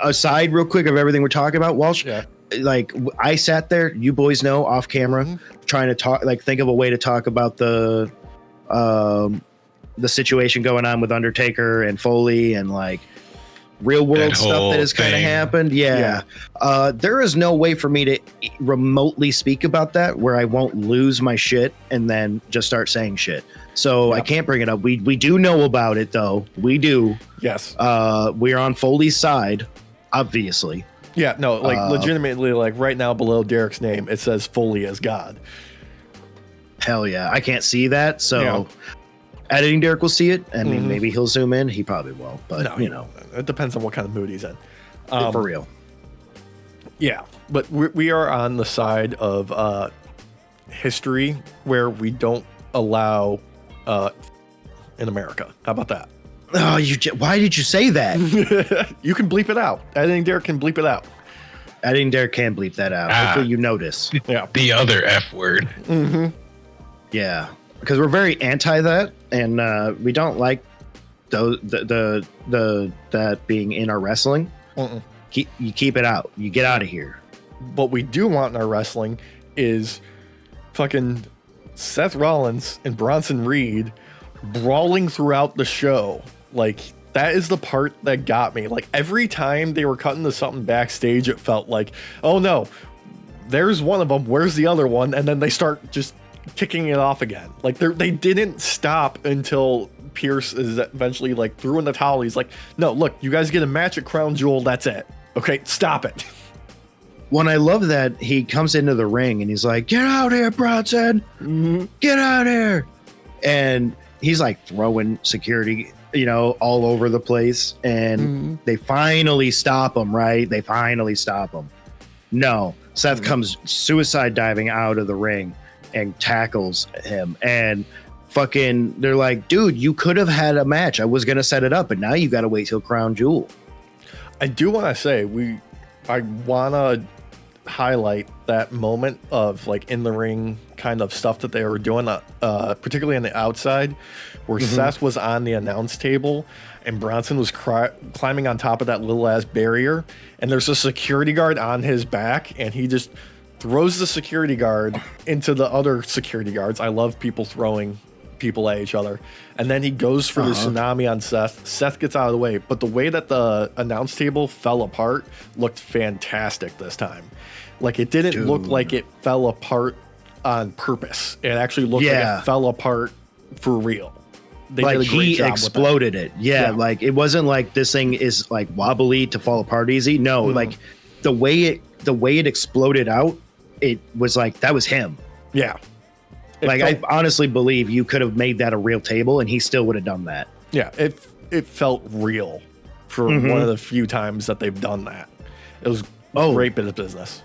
A: aside real quick of everything we're talking about, Walsh.
B: Yeah.
A: Like I sat there, you boys know, off camera, trying to talk, like think of a way to talk about the situation going on with Undertaker and Foley and like real world
C: That
A: stuff
C: whole
A: that has kind of
C: thing.
A: happened. Yeah. There is no way for me to remotely speak about that where I won't lose my shit and then just start saying shit. So I can't bring it up. We do know about it though. We do.
B: Yes.
A: We're on Foley's side, obviously.
B: Yeah, no, like legitimately, like right now below Derek's name, it says Foley as God.
A: Hell yeah. I can't see that. So editing Derek will see it. I mean, maybe he'll zoom in. He probably will. But,
B: No,
A: you know,
B: it depends on what kind of mood he's in.
A: for real.
B: Yeah, but we are on the side of history where we don't allow in America. How about that?
A: Oh, why did you say that?
B: You can bleep it out. I think Derek can bleep it out.
A: Editing Derek can bleep that out. Hopefully you notice.
B: Yeah.
C: The other F word.
A: Yeah. Because we're very anti that. And we don't like that being in our wrestling. You keep it out. You get out of here.
B: What we do want in our wrestling is fucking Seth Rollins and Bronson Reed brawling throughout the show. Like, that is the part that got me. Like, every time they were cutting to something backstage, it felt like, oh no, there's one of them, where's the other one? And then they start just kicking it off again. Like, they didn't stop until Pierce is eventually like threw in the towel. He's like, no, look, you guys get a match at Crown Jewel, that's it. Okay, stop it.
A: When I love that he comes into the ring and he's like, get out here, Bronson. Get out here. And he's like throwing security, all over the place. And they finally stop him, right? They finally stop him. No, Seth comes suicide diving out of the ring and tackles him. And fucking, they're like, dude, you could have had a match. I was going to set it up, but now you got to wait till Crown Jewel.
B: I do want to say, I want to highlight that moment of like in the ring kind of stuff that they were doing, particularly on the outside, where Seth was on the announce table and Bronson was climbing on top of that little ass barrier, and there's a security guard on his back, and he just throws the security guard into the other security guards. I love people throwing people at each other. And then he goes for the tsunami on Seth. Seth gets out of the way, but the way that the announce table fell apart looked fantastic this time. Like, it didn't look like it fell apart on purpose. It actually looked like it fell apart for real. They
A: like
B: did a great
A: he
B: job
A: exploded it. Yeah, like it wasn't like this thing is like wobbly to fall apart easy. No, like the way it exploded out, it was like that was him.
B: Yeah.
A: Like, I honestly believe you could have made that a real table and he still would have done that.
B: Yeah, it felt real for one of the few times that they've done that. It was a great bit of business.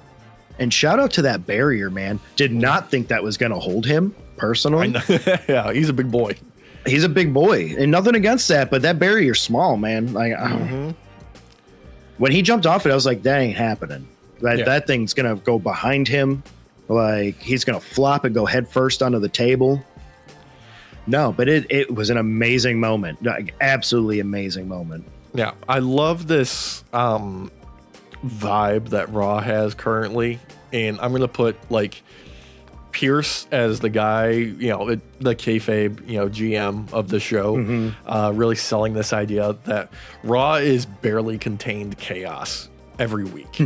A: And shout out to that barrier, man. Did not think that was going to hold him personally.
B: Yeah, he's a big boy.
A: He's a big boy. And nothing against that, but that barrier's small, man. Like, when he jumped off it, I was like, that ain't happening. That thing's going to go behind him. Like he's gonna flop and go head first onto the table. No, but it was an amazing moment, like absolutely amazing moment.
B: Yeah, I love this vibe that Raw has currently, and I'm gonna put like Pierce as the guy, the kayfabe, GM of the show, really selling this idea that Raw is barely contained chaos every week.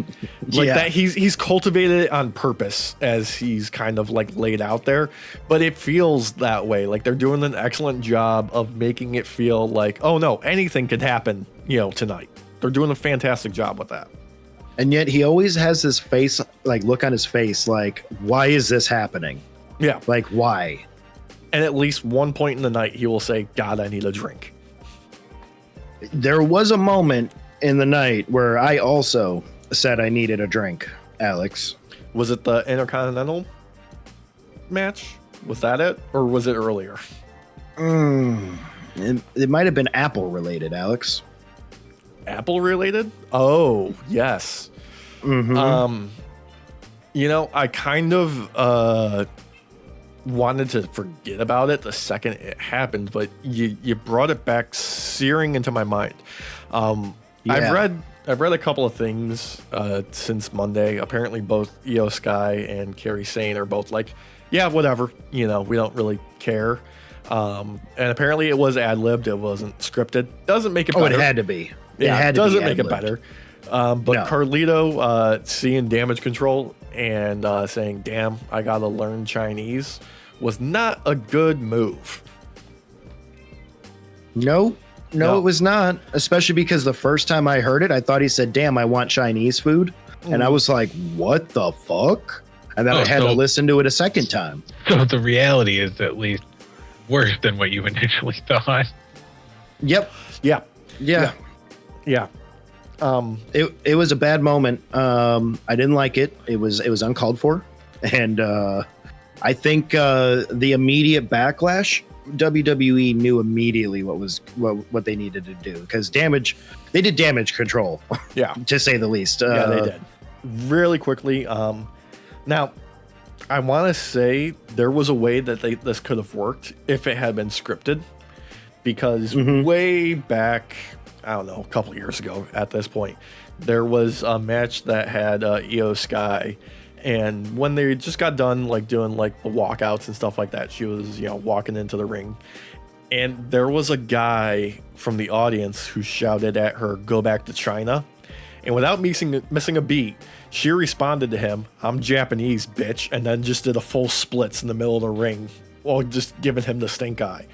B: Like that he's cultivated it on purpose as he's kind of like laid out there, but it feels that way. Like they're doing an excellent job of making it feel like, oh no, anything could happen, tonight. They're doing a fantastic job with that.
A: And yet he always has this face, like look on his face, like, why is this happening?
B: Yeah.
A: Like, why?
B: And at least one point in the night, he will say, God, I need a drink.
A: There was a moment in the night where I also said I needed a drink, Alex.
B: Was it the Intercontinental match? Was that it? Or was it earlier?
A: It might have been Apple related, Alex.
B: Apple related? Oh, yes. I kind of wanted to forget about it the second it happened, but you brought it back searing into my mind. I've read a couple of things since Monday. Apparently both Io Sky and Kairi Sane are both like, yeah, whatever, we don't really care. And apparently it was ad-libbed, it wasn't scripted. Doesn't make it better.
A: It had to be.
B: Yeah, it doesn't make it better. But
A: No.
B: Carlito seeing Damage Control and saying, damn, I gotta learn Chinese was not a good move.
A: No, it was not. Especially because the first time I heard it, I thought he said, damn, I want Chinese food. And I was like, what the fuck? And then I had to listen to it a second time.
C: So the reality is at least worse than what you initially thought.
A: Yep.
B: Yeah.
A: It was a bad moment. I didn't like it. It was uncalled for, and I think the immediate backlash, WWE knew immediately what they needed to do, because they did damage control.
B: Yeah,
A: to say the least.
B: Yeah, they did really quickly. Now, I want to say there was a way that this could have worked if it had been scripted, because way back, I don't know, a couple of years ago at this point, there was a match that had Io Sky, and when they just got done like doing like the walkouts and stuff like that, she was walking into the ring, and there was a guy from the audience who shouted at her, "Go back to China," and without missing a beat, she responded to him, "I'm Japanese, bitch," and then just did a full splits in the middle of the ring while just giving him the stink eye.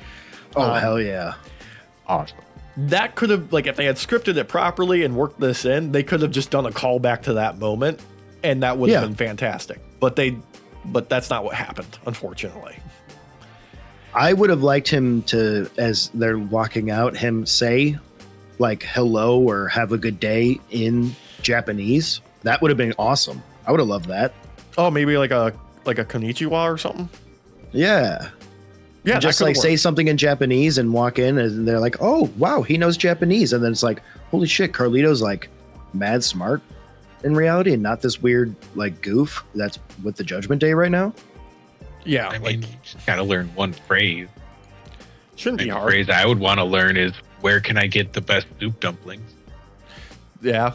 A: Oh, hell yeah.
C: Awesome.
B: That could have, like, if they had scripted it properly and worked this in, they could have just done a callback to that moment, and that would have been fantastic. But that's not what happened, unfortunately.
A: I would have liked him to, as they're walking out, him say like hello or have a good day in Japanese. That would have been awesome. I would have loved that.
B: Oh, maybe like a konnichiwa or something?
A: Yeah.
B: Yeah,
A: just like say something in Japanese and walk in, and they're like, "Oh, wow, he knows Japanese." And then it's like, "Holy shit, Carlito's like mad smart in reality, and not this weird like goof that's with the Judgment Day right now."
B: Yeah,
C: I mean, you just gotta learn one phrase.
B: Shouldn't be hard.
C: The phrase I would want to learn is, "Where can I get the best soup dumplings?"
B: Yeah,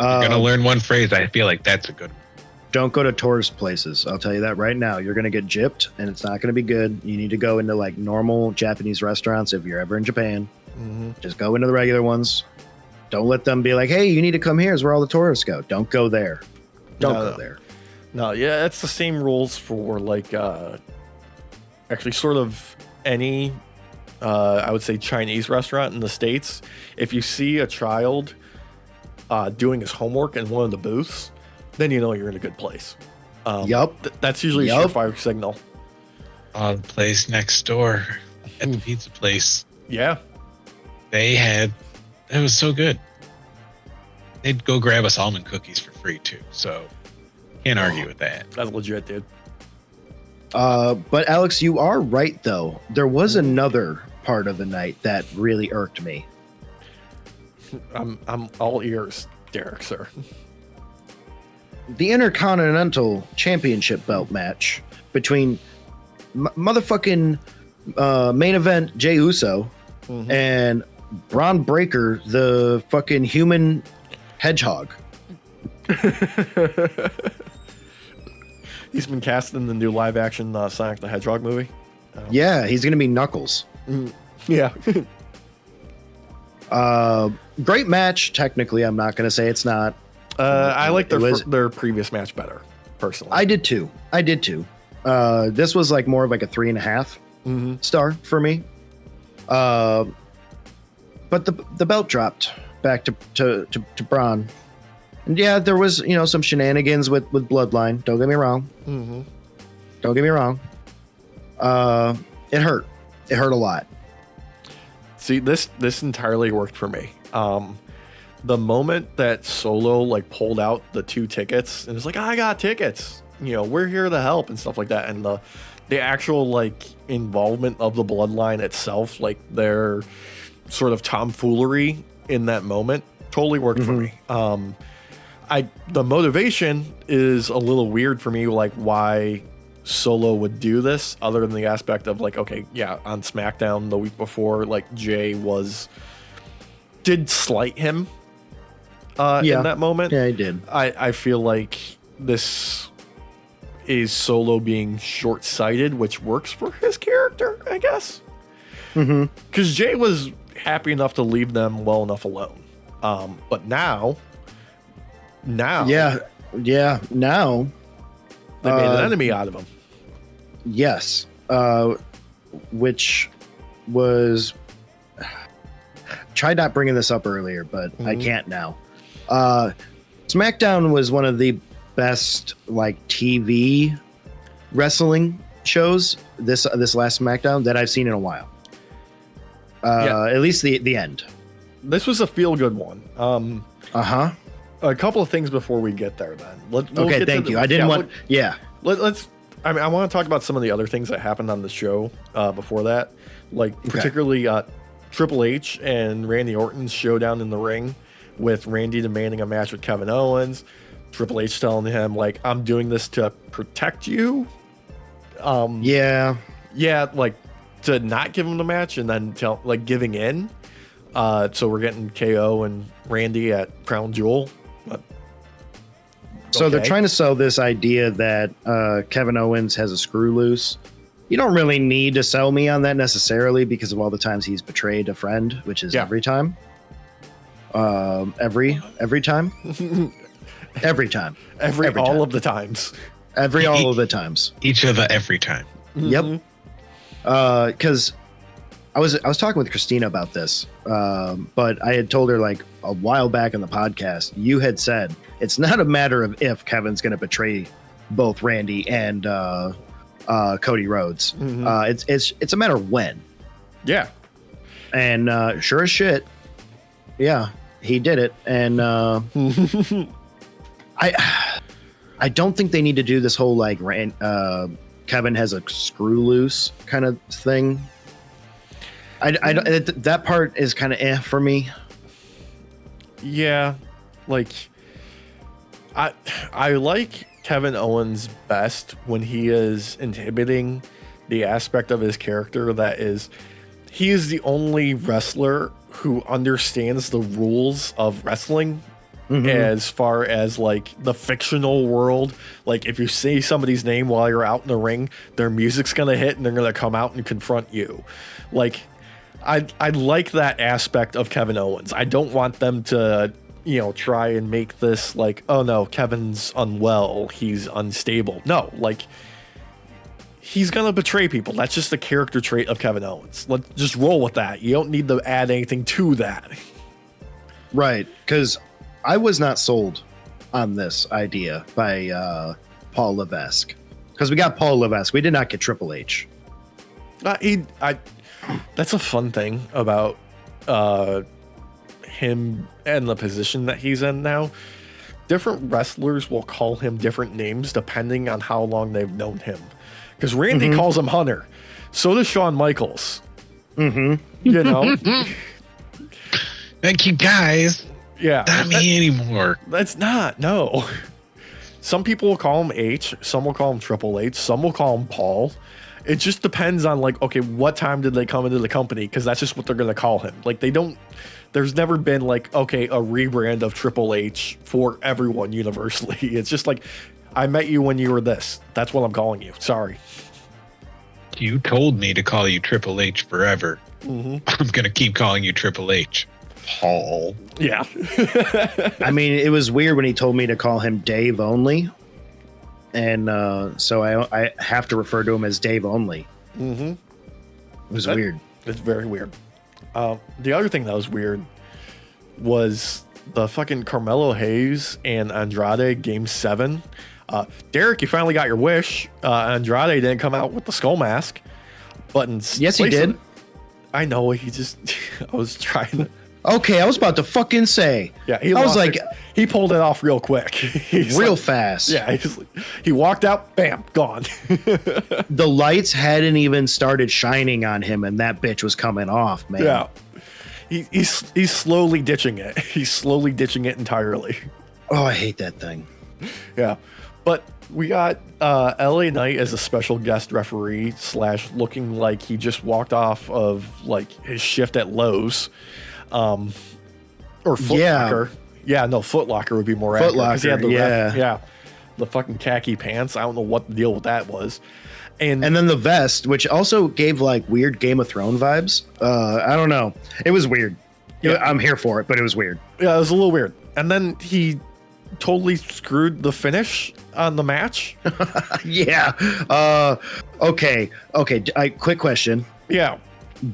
C: You're gonna learn one phrase. I feel like that's a good one.
A: Don't go to tourist places. I'll tell you that right now. You're going to get gypped, and it's not going to be good. You need to go into like normal Japanese restaurants if you're ever in Japan. Just go into the regular ones. Don't let them be like, "Hey, you need to come here. Is where all the tourists go." Don't go there. Don't go there.
B: No, yeah, it's the same rules for like actually sort of any I would say Chinese restaurant in the States. If you see a child doing his homework in one of the booths, then you know you're in a good place. That's usually a surefire signal.
C: The place next door at the pizza place.
B: Yeah.
C: It was so good. They'd go grab us almond cookies for free too. So can't argue with that.
B: That's legit, dude.
A: But Alex, you are right though. There was another part of the night that really irked me.
B: I'm all ears, Derek, sir.
A: the Intercontinental Championship belt match between motherfucking main event Jey Uso and Braun Breaker, the fucking human hedgehog.
B: He's been cast in the new live action Sonic the Hedgehog movie.
A: Yeah, he's gonna be Knuckles.
B: Yeah.
A: Great match. Technically, I'm not gonna say it's not.
B: I like their previous match better, personally.
A: I did too. This was like more of like a 3.5 star for me. But the belt dropped back to Braun. And yeah, there was, some shenanigans with Bloodline. Don't get me wrong. Don't get me wrong. It hurt. It hurt a lot.
B: See, this entirely worked for me. The moment that Solo like pulled out the 2 tickets and was like, I got tickets. We're here to help and stuff like that. And the actual like involvement of the Bloodline itself, like their sort of tomfoolery in that moment, totally worked for me. The motivation is a little weird for me, like why Solo would do this, other than the aspect of like, okay, yeah, on SmackDown the week before, like Jay did slight him in that moment.
A: Yeah, he did.
B: I feel like this is Solo being short-sighted, which works for his character, I guess. Because Jay was happy enough to leave them well enough alone. But now now they made an enemy out of him.
A: Yes, which was tried not bringing this up earlier, but I can't now. Smackdown was one of the best like TV wrestling shows this last Smackdown that I've seen in a while. At least the end.
B: This was a feel good one. A couple of things before we get there, then.
A: Okay, thank you. I didn't want.
B: Let's. I mean, I want to talk about some of the other things that happened on the show before that, like particularly Triple H and Randy Orton's showdown in the ring, with Randy demanding a match with Kevin Owens. Triple H telling him like, "I'm doing this to protect you." Yeah, like to not give him the match and then giving in. So we're getting KO and Randy at Crown Jewel.
A: So they're trying to sell this idea that Kevin Owens has a screw loose. You don't really need to sell me on that necessarily because of all the times he's betrayed a friend, which is every time. Every time.
B: All of the times.
A: All of the times.
C: Each of the every time.
A: Yep. Because I was talking with Christina about this, but I had told her like a while back in the podcast, you had said it's not a matter of if Kevin's going to betray both Randy and Cody Rhodes. It's a matter of when. Yeah. And sure as shit, yeah, he did it. And I don't think they need to do this whole like Kevin has a screw loose kind of thing. That part is kind of for me.
B: Yeah, like I like Kevin Owens best when he is inhibiting the aspect of his character that is he is the only wrestler who understands the rules of wrestling. As far as like the fictional world, like if you say somebody's name while you're out in the ring, their music's gonna hit and they're gonna come out and confront you. Like I like that aspect of Kevin Owens. I don't want them to, try and make this like, oh no, Kevin's unwell, he's unstable. No, like he's gonna betray people. That's just the character trait of Kevin Owens. Let's just roll with that. You don't need to add anything to that.
A: Right, because I was not sold on this idea by Paul Levesque. Because we got Paul Levesque. We did not get Triple H.
B: That's a fun thing about him and the position that he's in now. Different wrestlers will call him different names depending on how long they've known him. Because Randy calls him Hunter. So does Shawn Michaels.
C: Thank you, guys.
B: Yeah.
C: Not me anymore.
B: That's not, no. some people will call him H, some will call him Triple H, some will call him Paul. It just depends on like, okay, what time did they come into the company? Because that's just what they're going to call him. Like they don't, there's never been like, okay, a rebrand of Triple H for everyone universally. It's just like, I met you when you were this. That's what I'm calling you. Sorry.
C: You told me to call you Triple H forever. I'm going to keep calling you Triple H. Paul.
B: Yeah.
A: I mean, it was weird when he told me to call him Dave only. And so I have to refer to him as Dave only. It was weird.
B: It's very weird. The other thing that was weird was the fucking Carmelo Hayes and Andrade Game 7. Derek, you finally got your wish. Andrade didn't come out with the skull mask. But
A: yes, he did.
B: I know. He just... I was trying to...
A: Okay, I was about to fucking say.
B: Yeah,
A: I was like...
B: He pulled it off real quick.
A: Real fast.
B: Yeah, he walked out, bam, gone.
A: The lights hadn't even started shining on him, and that bitch was coming off, man.
B: Yeah. He's slowly ditching it. He's slowly ditching it entirely.
A: Oh, I hate that thing.
B: Yeah. But we got LA Knight as a special guest referee / looking like he just walked off of like his shift at Lowe's. Or Foot Locker. Yeah, no, Foot Locker would be more accurate.
A: Foot Locker,
B: He had the the fucking khaki pants. I don't know what the deal with that was. And
A: then the vest, which also gave like weird Game of Thrones vibes. I don't know. It was weird. Yeah. I'm here for it, but it was weird.
B: Yeah, it was a little weird. And then he totally screwed the finish on the match.
A: Yeah. Okay. Quick question.
B: Yeah.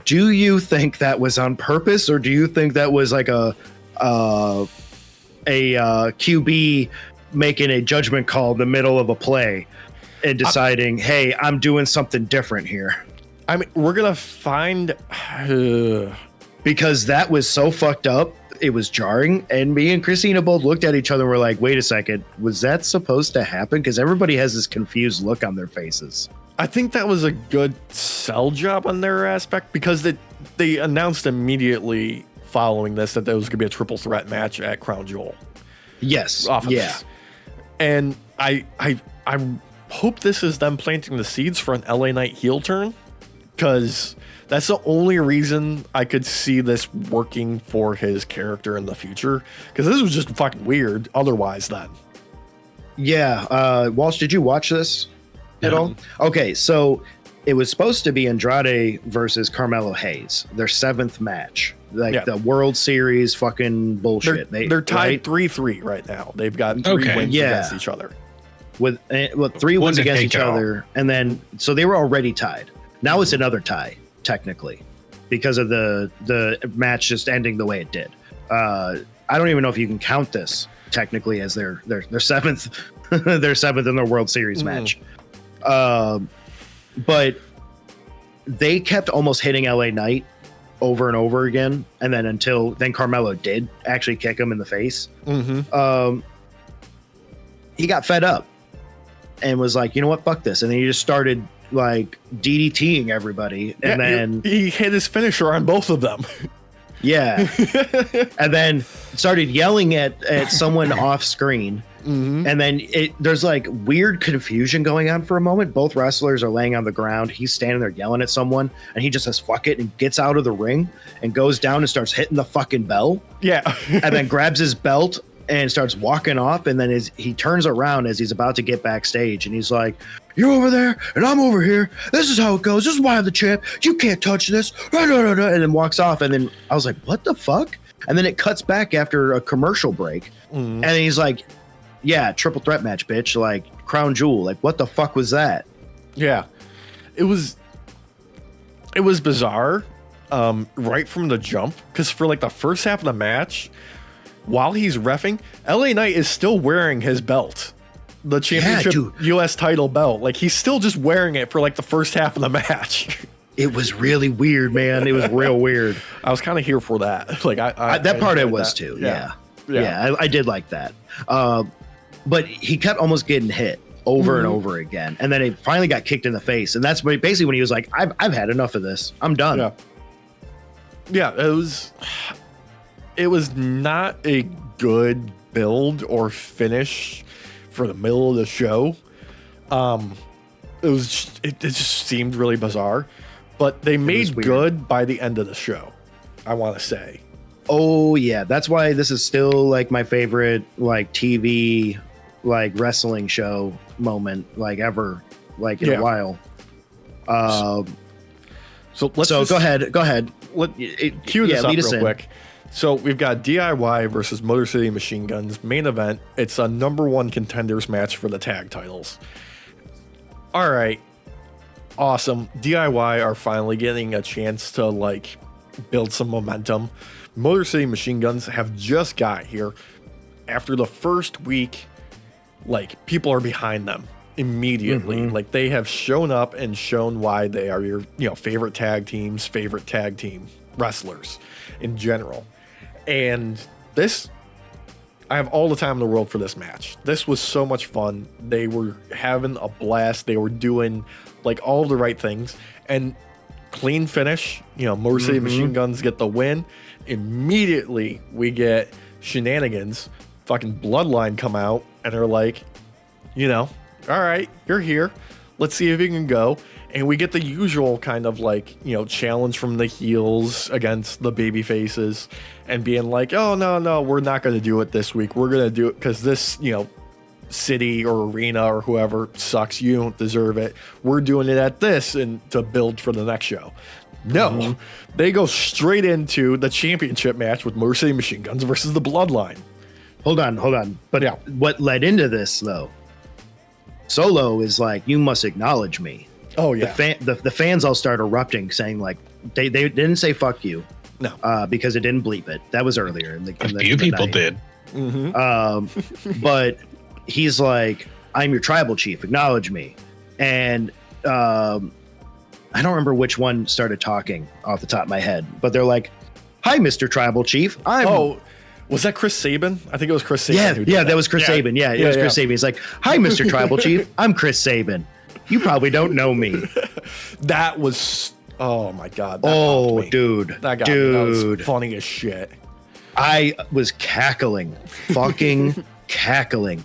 A: Do you think that was on purpose, or do you think that was like a QB making a judgment call in the middle of a play and deciding, hey, I'm doing something different here?
B: I mean, we're gonna find
A: because that was so fucked up. It was jarring, and me and Christina both looked at each other and were like, wait a second, was that supposed to happen? Because everybody has this confused look on their faces.
B: I think that was a good sell job on their aspect, because they announced immediately following this that there was going to be a triple threat match at Crown Jewel.
A: Yes.
B: This. And I hope this is them planting the seeds for an LA Knight heel turn, because that's the only reason I could see this working for his character in the future, because this was just fucking weird otherwise then.
A: Yeah. Walsh, did you watch this at all? Okay, so it was supposed to be Andrade versus Carmelo Hayes, their 7th match. Like the World Series fucking bullshit.
B: They're tied 3-3 right now. They've got 3 wins against each other.
A: With 3 wins against each other, and then so they were already tied. Now it's another tie, technically, because of the match just ending the way it did. I don't even know if you can count this technically as their 7th their 7th in their World Series match. But they kept almost hitting LA Knight over and over again, and then Carmelo did actually kick him in the face. He got fed up and was like, you know what, fuck this, and then he just started like DDTing everybody, and then
B: he hit his finisher on both of them.
A: Yeah. And then started yelling at someone off screen. And then there's like weird confusion going on for a moment. Both wrestlers are laying on the ground. He's standing there yelling at someone, and he just says fuck it and gets out of the ring and goes down and starts hitting the fucking bell.
B: Yeah.
A: And then grabs his belt and starts walking off, and then he turns around as he's about to get backstage, and he's like, you're over there and I'm over here. This is how it goes. This is why I'm the champ. You can't touch this. And then walks off. And then I was like, what the fuck? And then it cuts back after a commercial break. And then he's like, yeah, triple threat match, bitch. Like Crown Jewel. Like, what the fuck was that?
B: Yeah. It was bizarre right from the jump, because for like the first half of the match, while he's reffing, LA Knight is still wearing his belt. The championship US title belt. Like, he's still just wearing it for like the first half of the match.
A: It was really weird, man. It was real weird.
B: I was kind of here for that. Like
A: that part I was too. Yeah. I did like that. But he kept almost getting hit over and over again, and then it finally got kicked in the face, and that's basically when he was like, I've had enough of this. I'm done.
B: Yeah. It was not a good build or finish for the middle of the show. It just seemed really bizarre, but they made good by the end of the show, I want to say.
A: Oh yeah, that's why this is still like my favorite like TV like wrestling show moment like ever like in a while. So go ahead.
B: Cue this up real quick. So we've got DIY versus Motor City Machine Guns main event. It's a number 1 contenders match for the tag titles. All right, awesome. DIY are finally getting a chance to like build some momentum. Motor City Machine Guns have just got here. After the first week, like people are behind them immediately. Mm-hmm. Like they have shown up and shown why they are your favorite tag team wrestlers in general. And this, I have all the time in the world for this match. This was so much fun. They were having a blast. They were doing like all the right things and clean finish. Motor City Machine Guns get the win. Immediately we get Shenanigans, fucking Bloodline come out and they're like, all right, you're here. Let's see if you can go. And we get the usual kind of like, challenge from the heels against the baby faces and being like, oh, no, we're not going to do it this week. We're going to do it because this, city or arena or whoever sucks. You don't deserve it. We're doing it at this and to build for the next show. No, they go straight into the championship match with Motor City Machine Guns versus the Bloodline.
A: Hold on. But what led into this though? Solo is like, you must acknowledge me.
B: Oh yeah.
A: The fans all start erupting, saying like they didn't say fuck you,
B: no,
A: because it didn't bleep it. That was earlier.
C: A few people did.
A: But he's like, I'm your tribal chief. Acknowledge me. And I don't remember which one started talking off the top of my head, but they're like, "Hi, Mr. Tribal Chief.
B: Was that Chris Sabin? I think it was Chris Sabin.
A: Yeah, that was Chris Sabin. Yeah, it was Chris Sabin. He's like, "Hi, Mr. Tribal Chief. I'm Chris Sabin. You probably don't know me."
B: That was, oh my God.
A: Dude.
B: That was funny as shit.
A: I was fucking cackling.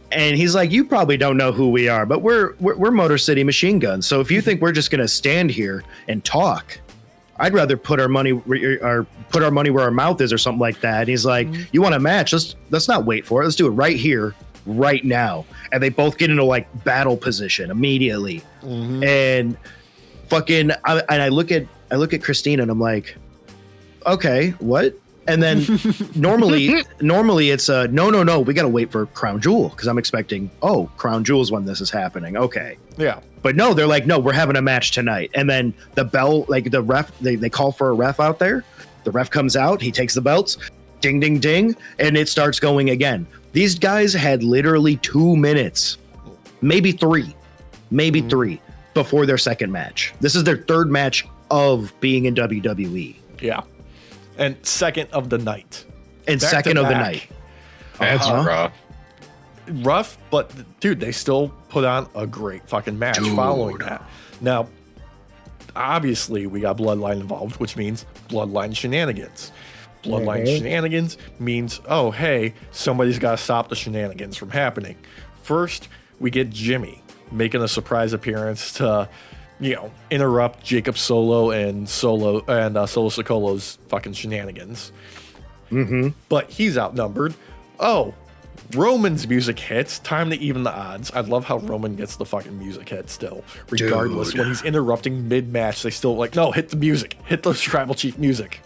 A: And he's like, you probably don't know who we are, but we're Motor City Machine Guns. So if you think we're just going to stand here and talk, I'd rather put our money where our mouth is or something like that. And he's like, you want a match? Let's not wait for it. Let's do it right here, right now. And they both get into like battle position immediately. And fucking, I look at Christina and I'm like, okay, what? And then normally it's no, we got to wait for Crown Jewel because I'm expecting, Crown Jewel's when this is happening. Okay.
B: Yeah.
A: But no, they're like, no, we're having a match tonight. And then the bell, like the ref, they call for a ref out there. The ref comes out, he takes the belts, ding, ding, ding, and it starts going again. These guys had literally 2 minutes, maybe three before their second match. This is their third match of being in WWE.
B: Yeah. And second of the night.
A: And back second of the night.
C: That's rough.
B: Rough, but dude, they still put on a great fucking match following that. Now, obviously, we got Bloodline involved, which means Bloodline shenanigans. Bloodline shenanigans means, oh, hey, somebody's got to stop the shenanigans from happening. First, we get Jimmy making a surprise appearance to, interrupt Jacob Solo and Solo Sikoa's fucking shenanigans. But he's outnumbered. Oh, Roman's music hits. Time to even the odds. I love how Roman gets the fucking music hit still. Regardless, when he's interrupting mid-match, they still like, no, hit the music. Hit the Tribal Chief music.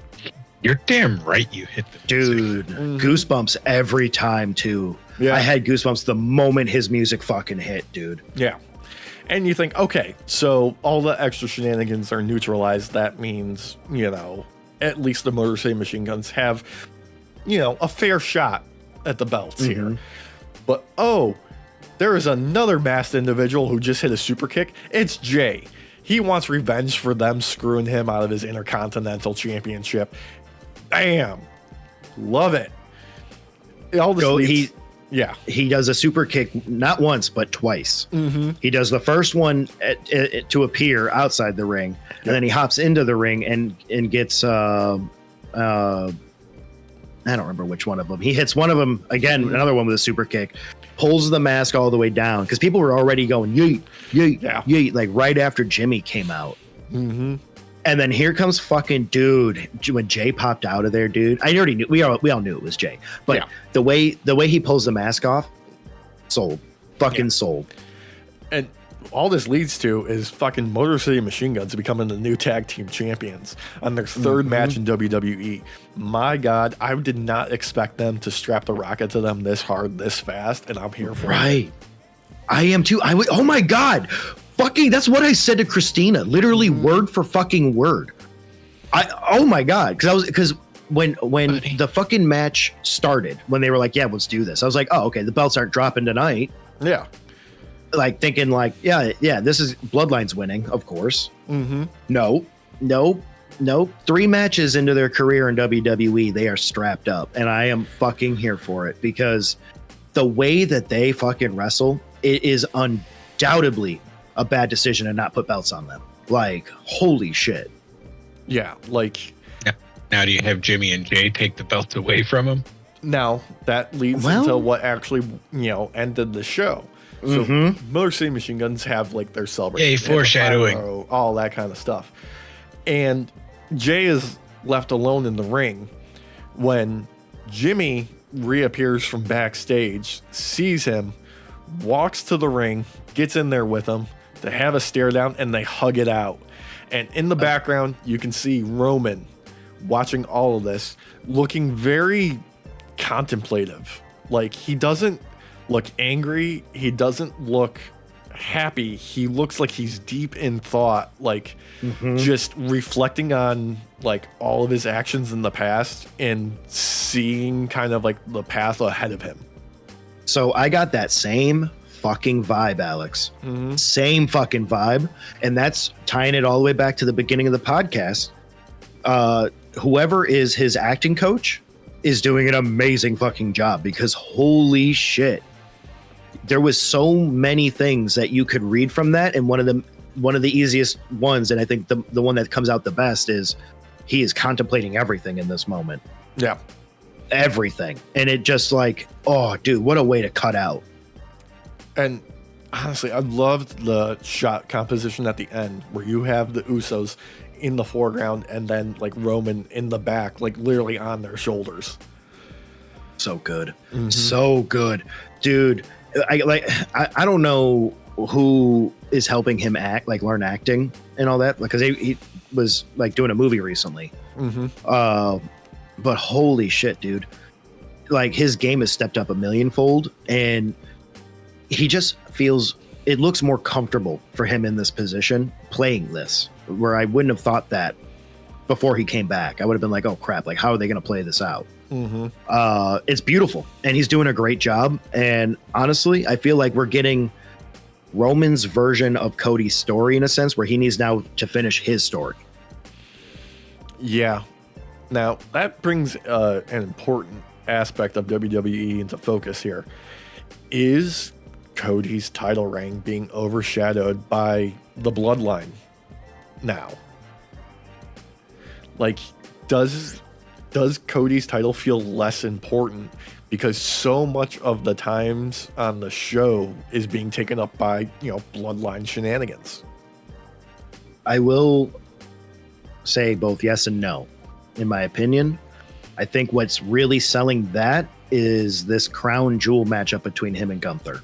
C: You're damn right you hit the music.
A: Goosebumps every time, too. Yeah. I had goosebumps the moment his music fucking hit, dude.
B: Yeah. And you think, okay, so all the extra shenanigans are neutralized. That means, at least the Motor City Machine Guns have, a fair shot at the belts here. But, there is another masked individual who just hit a super kick. It's Jay. He wants revenge for them screwing him out of his Intercontinental Championship. Damn. Love it. All this
A: he does a super kick not once but twice. He does the first one to appear outside the ring, and then he hops into the ring and gets I don't remember which one of them. He hits one of them again, another one with a super kick, pulls the mask all the way down because people were already going yeet, yeet, yeet, like right after Jimmy came out.
B: Mm-hmm.
A: And then here comes fucking dude. When Jay popped out of there, dude, I already knew. We all knew it was Jay, but the way he pulls the mask off, sold, sold.
B: And all this leads to is fucking Motor City Machine Guns becoming the new tag team champions on their third match in WWE. My God, I did not expect them to strap the rocket to them this hard, this fast, and I'm here for it.
A: Right. I am too. Oh my God. Fucking, that's what I said to Christina. Literally word for fucking word. Oh my God. Because when the fucking match started, when they were like, yeah, let's do this. I was like, oh, okay, the belts aren't dropping tonight.
B: Yeah.
A: Like thinking like, yeah, this is Bloodline's winning, of course.
B: Mm-hmm.
A: No. 3 matches into their career in WWE, they are strapped up, and I am fucking here for it because the way that they fucking wrestle, it is undoubtedly a bad decision to not put belts on them. Like, holy shit.
B: Yeah, like.
C: Now do you have Jimmy and Jay take the belts away from him?
B: Now that leads into what actually, ended the show. So Motor City Machine Guns have like their celebration.
C: Yay, foreshadowing.
B: All that kind of stuff. And Jay is left alone in the ring when Jimmy reappears from backstage, sees him, walks to the ring, gets in there with him to have a stare down, and they hug it out. And in the background, you can see Roman watching all of this, looking very contemplative. Like, he doesn't look angry. He doesn't look happy. He looks like he's deep in thought, like just reflecting on like all of his actions in the past and seeing kind of like the path ahead of him.
A: So I got that same fucking vibe, Alex. Same fucking vibe. And that's tying it all the way back to the beginning of the podcast. Whoever is his acting coach is doing an amazing fucking job because holy shit. There was so many things that you could read from that, and one of the easiest ones, and I think the one that comes out the best is he is contemplating everything in this moment.
B: Yeah,
A: everything, and it just like, oh, dude, what a way to cut out.
B: And honestly, I loved the shot composition at the end where you have the Usos in the foreground and then like Roman in the back, like literally on their shoulders.
A: So good, so good, dude. I don't know who is helping him learn acting and all that, because he was like doing a movie recently. But holy shit, dude, like his game has stepped up a millionfold, and he just feels it looks more comfortable for him in this position playing this, where I wouldn't have thought that before he came back. I would have been like, oh crap, like how are they going to play this out? It's beautiful, and he's doing a great job. And honestly, I feel like we're getting Roman's version of Cody's story in a sense, where he needs now to finish his story.
B: Yeah. Now that brings an important aspect of WWE into focus here. Is Cody's title reign being overshadowed by the bloodline now? Like, does Cody's title feel less important because so much of the times on the show is being taken up by, bloodline shenanigans?
A: I will say both yes and no. In my opinion, I think what's really selling that is this crown jewel matchup between him and Gunther.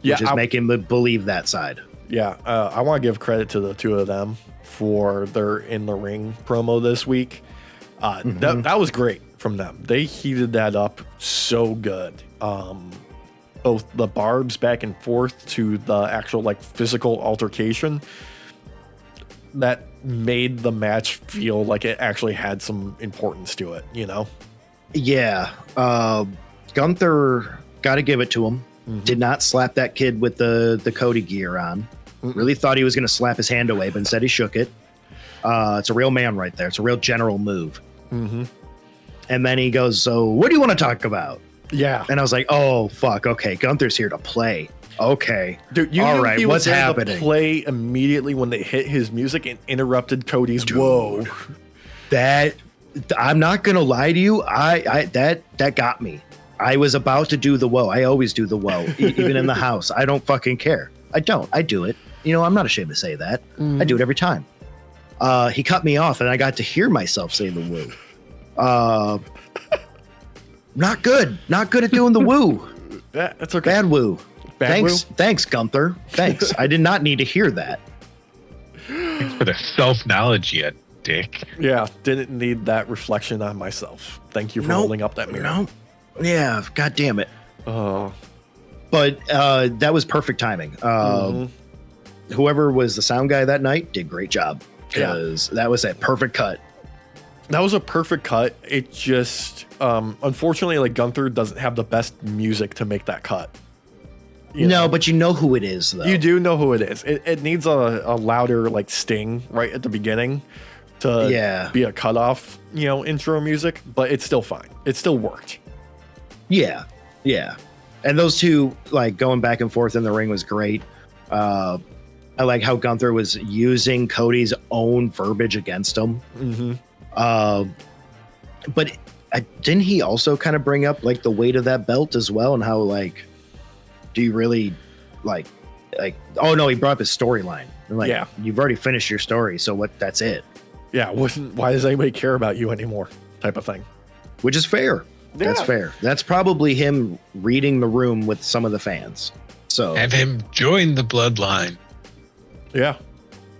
A: Which is making me believe that side.
B: Yeah, I want to give credit to the two of them for their in the ring promo this week. That was great from them. They heated that up so good. Both the barbs back and forth to the actual like physical altercation that made the match feel like it actually had some importance to it, Yeah.
A: Gunther, got to give it to him. Did not slap that kid with the Cody gear on. Really thought he was going to slap his hand away, but instead he shook it. It's a real man right there. It's a real general move. And then he goes, so what do you want to talk about?
B: Yeah.
A: And I was like, oh, fuck. Okay. Gunther's here to play. Okay.
B: Dude, all right. What's happening? Play immediately when they hit his music and interrupted Cody's whoa.
A: That I'm not gonna lie to you. That got me. I was about to do the whoa. I always do the whoa, even in the house. I don't fucking care. I don't. I do it. You know, I'm not ashamed to say that. I do it every time. He cut me off, and I got to hear myself say the woo. Not good. Not good at doing the woo.
B: That's okay.
A: Bad woo.
B: Thanks,
A: Gunther. Thanks. I did not need to hear that.
C: Thanks for the self-knowledge, you dick.
B: Yeah, didn't need that reflection on myself. Thank you for holding up that mirror.
A: No. Yeah, god damn it.
B: Oh.
A: But that was perfect timing. Whoever was the sound guy that night did great job, because that was a perfect cut.
B: That was a perfect cut. It just, unfortunately, like, Gunther doesn't have the best music to make that cut. You know?
A: But you know who it is, though.
B: You do know who it is. It needs a louder, like, sting right at the beginning to be a cutoff, intro music, but it's still fine. It still worked. Yeah.
A: And those two, like, going back and forth in the ring was great. I like how Gunther was using Cody's own verbiage against him. But didn't he also kind of bring up, like, the weight of that belt as well, and how, like, do you really like oh no, he brought up his storyline. Like, you've already finished your story, so what? That's it.
B: Yeah, why does anybody care about you anymore? Type of thing.
A: Which is fair. Yeah. That's fair. That's probably him reading the room with some of the fans. So
C: have him join the bloodline.
B: Yeah.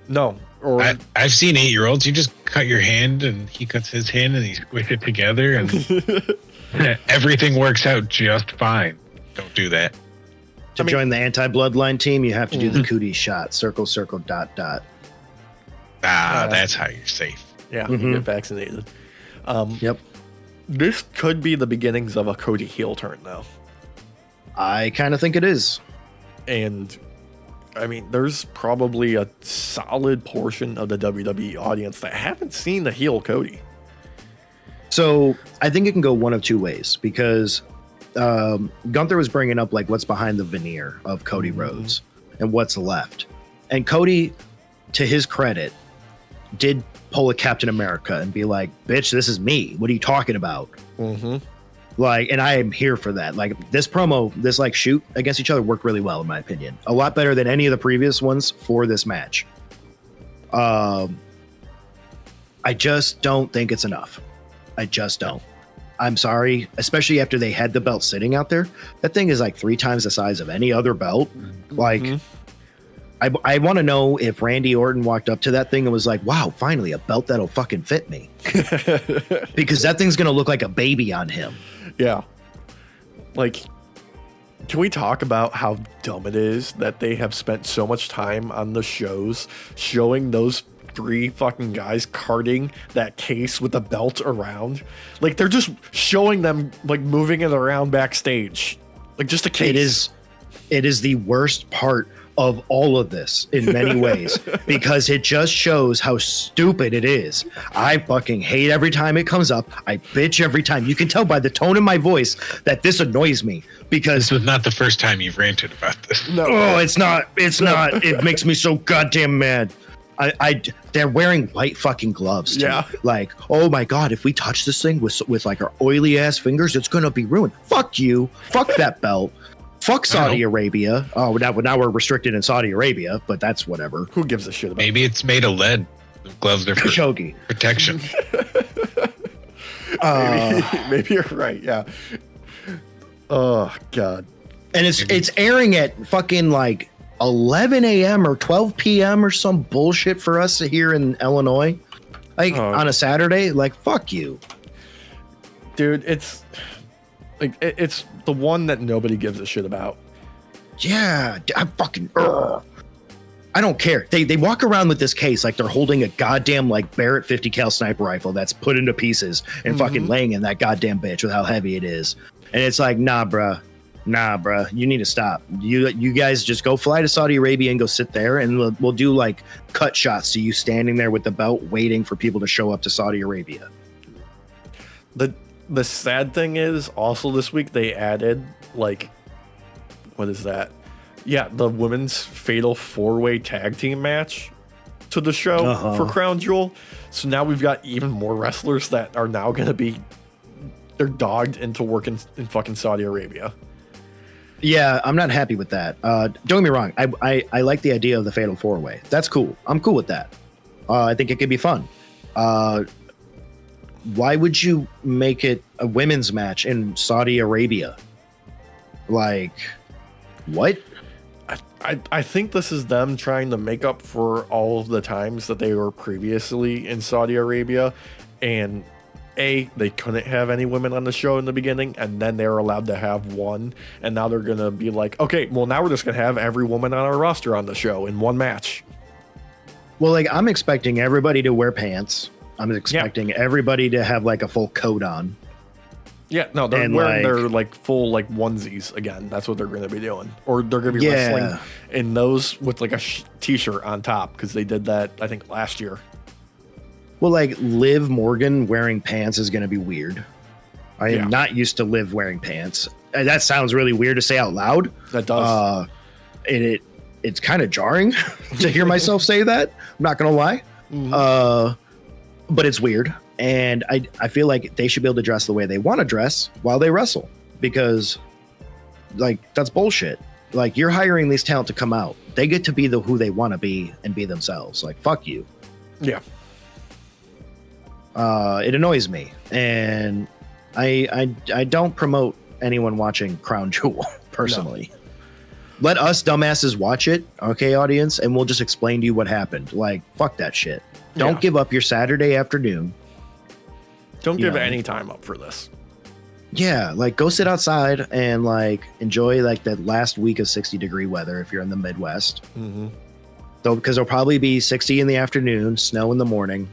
B: No. Or
C: I've seen 8-year-olds. You just cut your hand, and he cuts his hand, and he squishes it together, and everything works out just fine. Don't do that.
A: To join the anti-bloodline team, you have to do the cootie shot. Circle, circle, dot, dot.
C: That's how you're safe.
B: Yeah, you get vaccinated.
A: Yep.
B: This could be the beginnings of a Cody heel turn, though.
A: I kind of think it is.
B: And, I mean, there's probably a solid portion of the WWE audience that haven't seen the heel Cody.
A: So, I think it can go one of two ways, because Gunther was bringing up, like, what's behind the veneer of Cody Rhodes and what's left. And Cody, to his credit, did pull a Captain America and be like, bitch, this is me. What are you talking about? Like, and I am here for that. Like, this promo, this, like, shoot against each other worked really well, in my opinion. A lot better than any of the previous ones for this match. I just don't think it's enough. I just don't. I'm sorry, especially after they had the belt sitting out there. That thing is like 3 times the size of any other belt. Like, I want to know if Randy Orton walked up to that thing and was like, wow, finally a belt that'll fucking fit me. Because that thing's going to look like a baby on him.
B: Yeah. Like, can we talk about how dumb it is that they have spent so much time on the shows showing those 3 fucking guys carting that case with the belt around? Like, they're just showing them, like, moving it around backstage, like, just a case.
A: It is the worst part of all of this in many ways, because it just shows how stupid it is. I fucking hate every time it comes up. I bitch every time. You can tell by the tone of my voice that this annoys me, because
C: this was not the first time you've ranted about this.
A: No, it's not. It makes me so goddamn mad. They're wearing white fucking gloves too. Yeah. Like, oh my god, if we touch this thing with like our oily ass fingers, it's gonna be ruined. Fuck you. Fuck that belt. Fuck Saudi Arabia. Oh, now we're restricted in Saudi Arabia, but that's whatever.
B: Who gives a shit about
C: Maybe it's made of lead. The gloves are for
A: Khashoggi
C: protection.
B: Maybe you're right. Yeah. Oh god.
A: And it's airing at fucking like 11 a.m. or 12 p.m. or some bullshit for us here in Illinois, like on a Saturday. Like, fuck you,
B: dude. It's like it's the one that nobody gives a shit about.
A: Yeah, I fucking I don't care. They walk around with this case like they're holding a goddamn like Barrett 50 cal sniper rifle that's put into pieces and fucking laying in that goddamn bitch with how heavy it is. And it's like, nah, bruh, you need to stop. You guys just go fly to Saudi Arabia and go sit there, and we'll do like cut shots to you standing there with the belt waiting for people to show up to Saudi Arabia.
B: The sad thing is also this week they added, like, what is that? Yeah, the women's fatal 4-way tag team match to the show for Crown Jewel. So now we've got even more wrestlers that are now going to be, they're dogged into working in fucking Saudi Arabia.
A: Yeah, I'm not happy with that. Don't get me wrong. I like the idea of the Fatal 4-Way. That's cool. I'm cool with that. I think it could be fun. Why would you make it a women's match in Saudi Arabia? Like, what?
B: I think this is them trying to make up for all of the times that they were previously in Saudi Arabia, and they couldn't have any women on the show in the beginning, and then they were allowed to have one, and now they're gonna be like, okay, well, now we're just gonna have every woman on our roster on the show in one match.
A: Well, like, I'm expecting everybody to wear pants. I'm expecting everybody to have like a full coat on.
B: Yeah, no, they're wearing their like full like onesies again. That's what they're going to be doing, or they're going to be wrestling in those with like a t-shirt on top, because they did that I think last year.
A: Well, like Liv Morgan wearing pants is going to be weird. I am not used to Liv wearing pants. That sounds really weird to say out loud.
B: That does.
A: It's kind of jarring to hear myself say that. I'm not going to lie. Mm-hmm. But it's weird. And I feel like they should be able to dress the way they want to dress while they wrestle, because like that's bullshit. Like, you're hiring these talent to come out. They get to be who they want to be and be themselves. Like, fuck you.
B: Yeah.
A: It annoys me. And I don't promote anyone watching Crown Jewel personally. No. Let us dumbasses watch it. Okay, audience. And we'll just explain to you what happened. Like, fuck that shit. Don't give up your Saturday afternoon.
B: Don't give any time up for this.
A: Yeah, like go sit outside and like enjoy like that last week of 60-degree weather if you're in the Midwest. Mm-hmm. Though, because there'll probably be 60 in the afternoon, snow in the morning,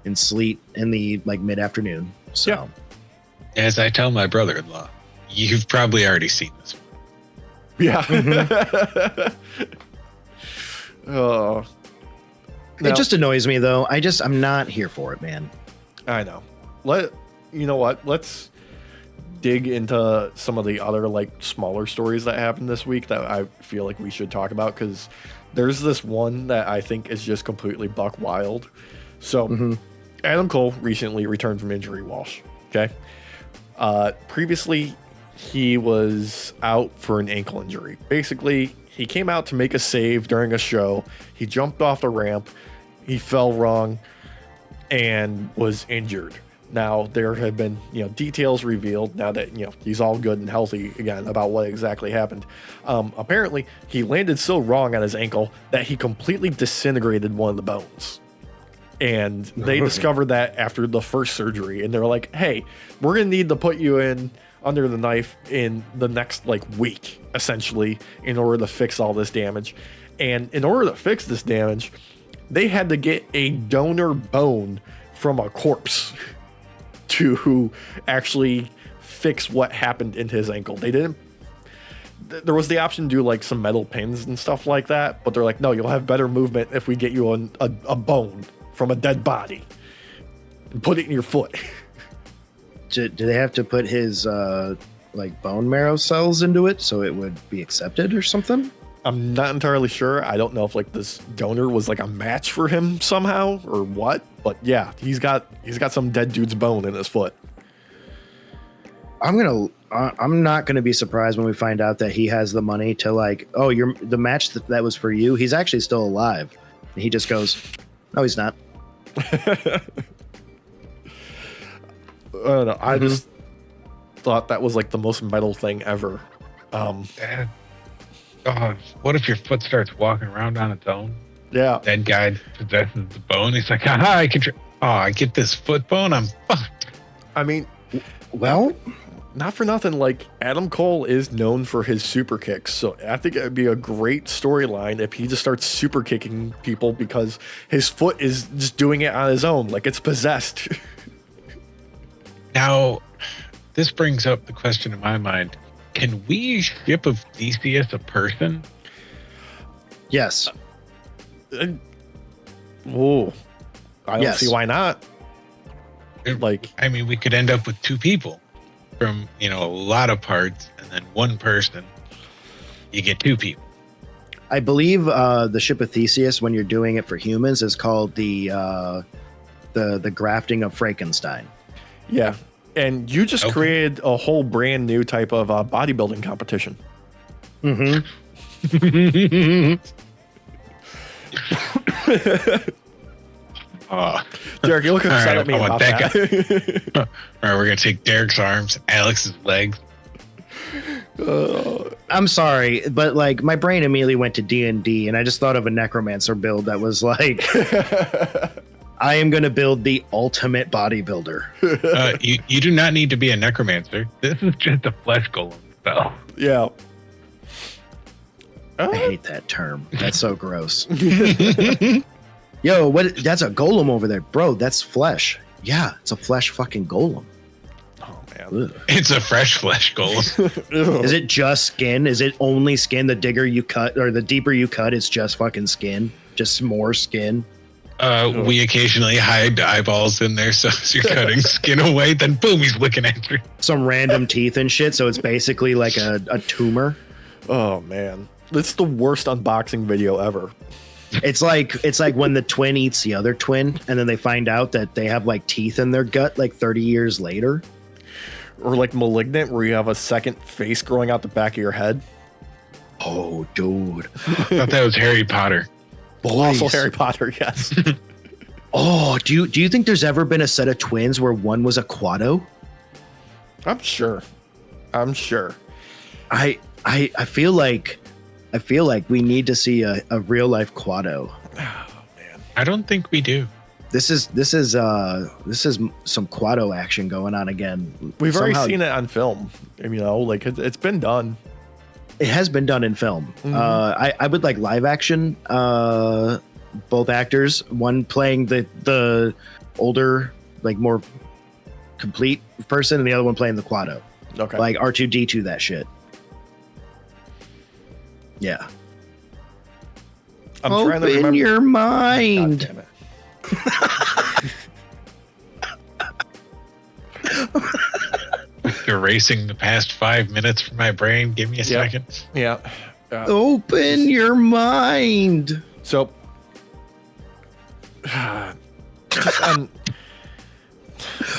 A: and sleet in the like mid-afternoon. So,
C: as I tell my brother-in-law, you've probably already seen this one.
B: Yeah.
A: Mm-hmm.
B: Oh.
A: It just annoys me though. I'm not here for it, man.
B: I know. You know what? Let's dig into some of the other like smaller stories that happened this week that I feel like we should talk about, because there's this one that I think is just completely buck wild. So Adam Cole recently returned from injury, Walsh. Okay. Previously he was out for an ankle injury. Basically, he came out to make a save during a show. He jumped off the ramp. He fell wrong and was injured. Now, there have been, details revealed now that, he's all good and healthy again about what exactly happened. Apparently, he landed so wrong on his ankle that he completely disintegrated one of the bones. And they discovered that after the first surgery. And they're like, hey, we're going to need to put you in under the knife in the next week, essentially, in order to fix all this damage. And in order to fix this damage, they had to get a donor bone from a corpse to actually fix what happened in his ankle. There was the option to do some metal pins and stuff like that, but they're like, no, you'll have better movement if we get you a bone from a dead body and put it in your foot.
A: Do they have to put his bone marrow cells into it so it would be accepted or something?
B: I'm not entirely sure. I don't know if this donor was a match for him somehow or what, but yeah, he's got some dead dude's bone in his foot.
A: I'm not gonna be surprised when we find out that he has the money to the match that was for you. He's actually still alive. And he just goes, no, he's not.
B: I don't know. I just thought that was the most metal thing ever.
C: What if your foot starts walking around on its own?
B: Yeah.
C: Dead guy possesses the bone. He's like, I get this foot bone. I'm fucked.
B: I mean,
A: well,
B: not for nothing. Adam Cole is known for his super kicks. So I think it would be a great storyline if he just starts super kicking people because his foot is just doing it on his own. It's possessed.
C: Now, this brings up the question in my mind. Can we ship a Theseus a person?
A: Yes.
B: I don't see why not.
C: We could end up with two people from, a lot of parts, and then one person. You get two people.
A: I believe the ship of Theseus, when you're doing it for humans, is called the grafting of Frankenstein.
B: Yeah. And you just created a whole brand new type of bodybuilding competition.
A: Mm-hmm.
B: Derek, you look upset at me about that.
C: All right, we're gonna take Derek's arms, Alex's legs.
A: I'm sorry, but like my brain immediately went to D&D, and I just thought of a necromancer build that was like, I am gonna build the ultimate bodybuilder.
C: You do not need to be a necromancer. This is just a flesh golem spell.
B: Yeah.
A: I hate that term. That's so gross. Yo, what? That's a golem over there, bro. That's flesh. Yeah, it's a flesh fucking golem.
B: Oh man,
A: Ugh.
C: It's a fresh flesh golem.
A: Is it just skin? Is it only skin? The digger you cut or the deeper you cut, it's just fucking skin. Just more skin.
C: We occasionally hide eyeballs in there, so as you're cutting skin away, then boom, he's looking at you.
A: Some random teeth and shit. So it's basically like a tumor.
B: Oh man, that's the worst unboxing video ever.
A: It's like when the twin eats the other twin, and then they find out that they have like teeth in their gut like 30 years later.
B: Or like Malignant, where you have a second face growing out the back of your head.
A: Oh, dude.
C: I thought that was Harry Potter.
A: Boys.
B: Also Harry Potter, yes.
A: Oh, do you think there's ever been a set of twins where one was a Quado?
B: I'm sure.
A: I feel like we need to see a real life Quado.
B: Oh man.
C: I don't think we do.
A: This is some Quado action going on again.
B: We've already seen it on film. Like it's been done.
A: It has been done in film.
B: Mm-hmm.
A: I would like live action. Both actors, one playing the older, like more complete person, and the other one playing the Quado.
B: Okay.
A: Like R2D2 that shit. Yeah.
B: I'm trying to remember.
A: Open your mind.
B: God damn it.
C: Erasing the past 5 minutes from my brain. Give me a second.
B: Yeah.
A: Open your mind.
B: So, just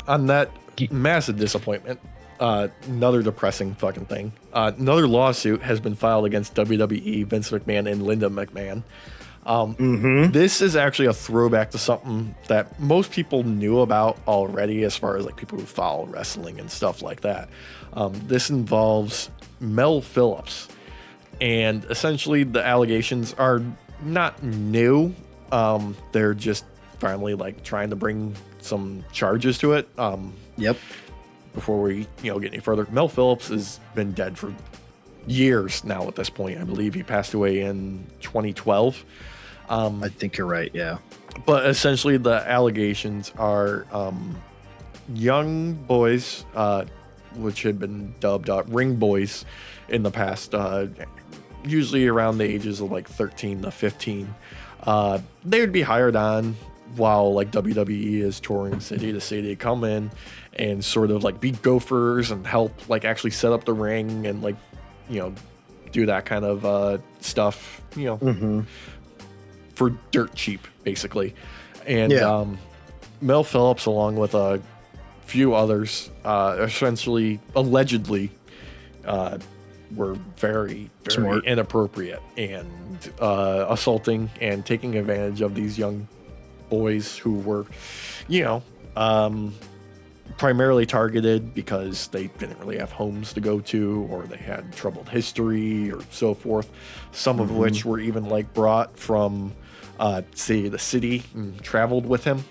B: on that massive disappointment, another depressing fucking thing. Another lawsuit has been filed against WWE, Vince McMahon, and Linda McMahon. This is actually a throwback to something that most people knew about already, as far as like people who follow wrestling and stuff like that. This involves Mel Phillips, and essentially the allegations are not new. They're just finally like trying to bring some charges to it.
A: Yep.
B: Before we get any further, Mel Phillips has been dead for years now at this point. I believe he passed away in 2012.
A: I think you're right. Yeah.
B: But essentially, the allegations are young boys, which had been dubbed ring boys in the past, usually around the ages of like 13 to 15. They would be hired on while like WWE is touring city to city, come in and sort of like be gophers and help like actually set up the ring and like, do that kind of stuff, for dirt cheap, basically. And Mel Phillips, along with a few others, essentially, allegedly, were very, very
A: Smart.
B: inappropriate and assaulting and taking advantage of these young boys who were, primarily targeted because they didn't really have homes to go to, or they had troubled history or so forth. Some of which were even like brought from, say, the city and traveled with him,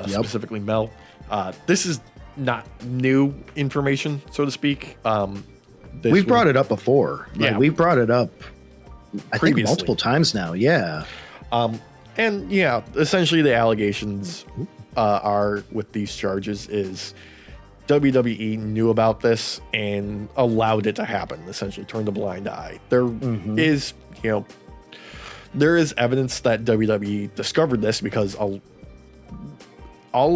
B: specifically Mel. This is not new information, so to speak.
A: We've brought it up before.
B: Yeah.
A: We've brought it up, I think,
B: Previously.
A: multiple times now. Yeah.
B: And yeah, essentially the allegations are with these charges is WWE knew about this and allowed it to happen, essentially turned a blind eye. There is, there is evidence that WWE discovered this because all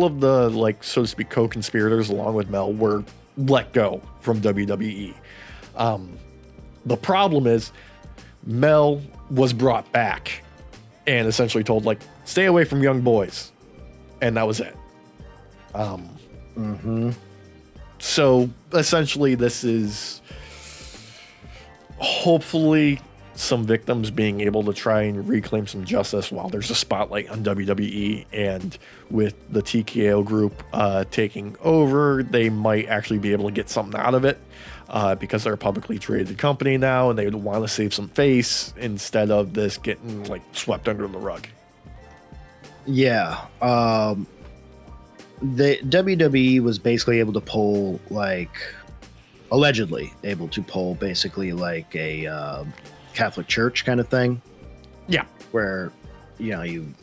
B: of the, like, so to speak, co-conspirators along with Mel were let go from WWE. The problem is Mel was brought back and essentially told, like, stay away from young boys. And that was it. So essentially this is hopefully some victims being able to try and reclaim some justice while there's a spotlight on WWE, and with the TKO group taking over, they might actually be able to get something out of it because they're a publicly traded company now and they would want to save some face instead of this getting like swept under the rug.
A: Yeah. The WWE was basically able to pull allegedly able to pull basically like a Catholic Church kind of thing.
B: Yeah.
A: Where, you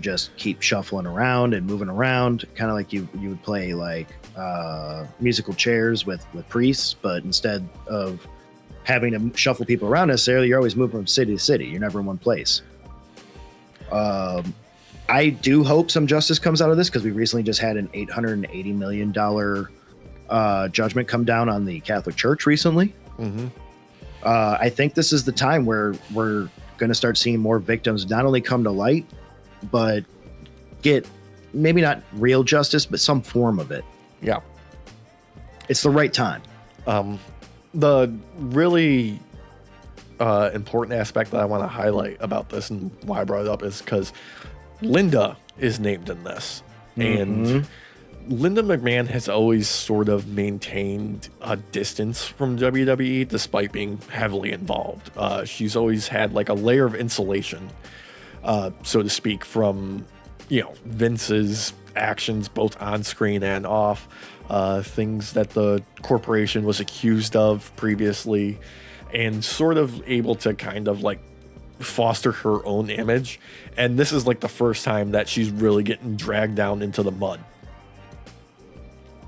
A: just keep shuffling around and moving around, kind of like you would play like musical chairs with priests, but instead of having to shuffle people around necessarily, you're always moving from city to city. You're never in one place. I do hope some justice comes out of this because we recently just had an $880 million judgment come down on the Catholic Church recently. I think this is the time where we're going to start seeing more victims not only come to light, but get maybe not real justice, but some form of it.
B: Yeah.
A: It's the right time.
B: The really important aspect that I want to highlight about this and why I brought it up is because Linda is named in this. And Linda McMahon has always sort of maintained a distance from WWE despite being heavily involved. She's always had like a layer of insulation, so to speak, from, Vince's actions both on screen and off, things that the corporation was accused of previously, and sort of able to kind of like foster her own image. And this is like the first time that she's really getting dragged down into the mud.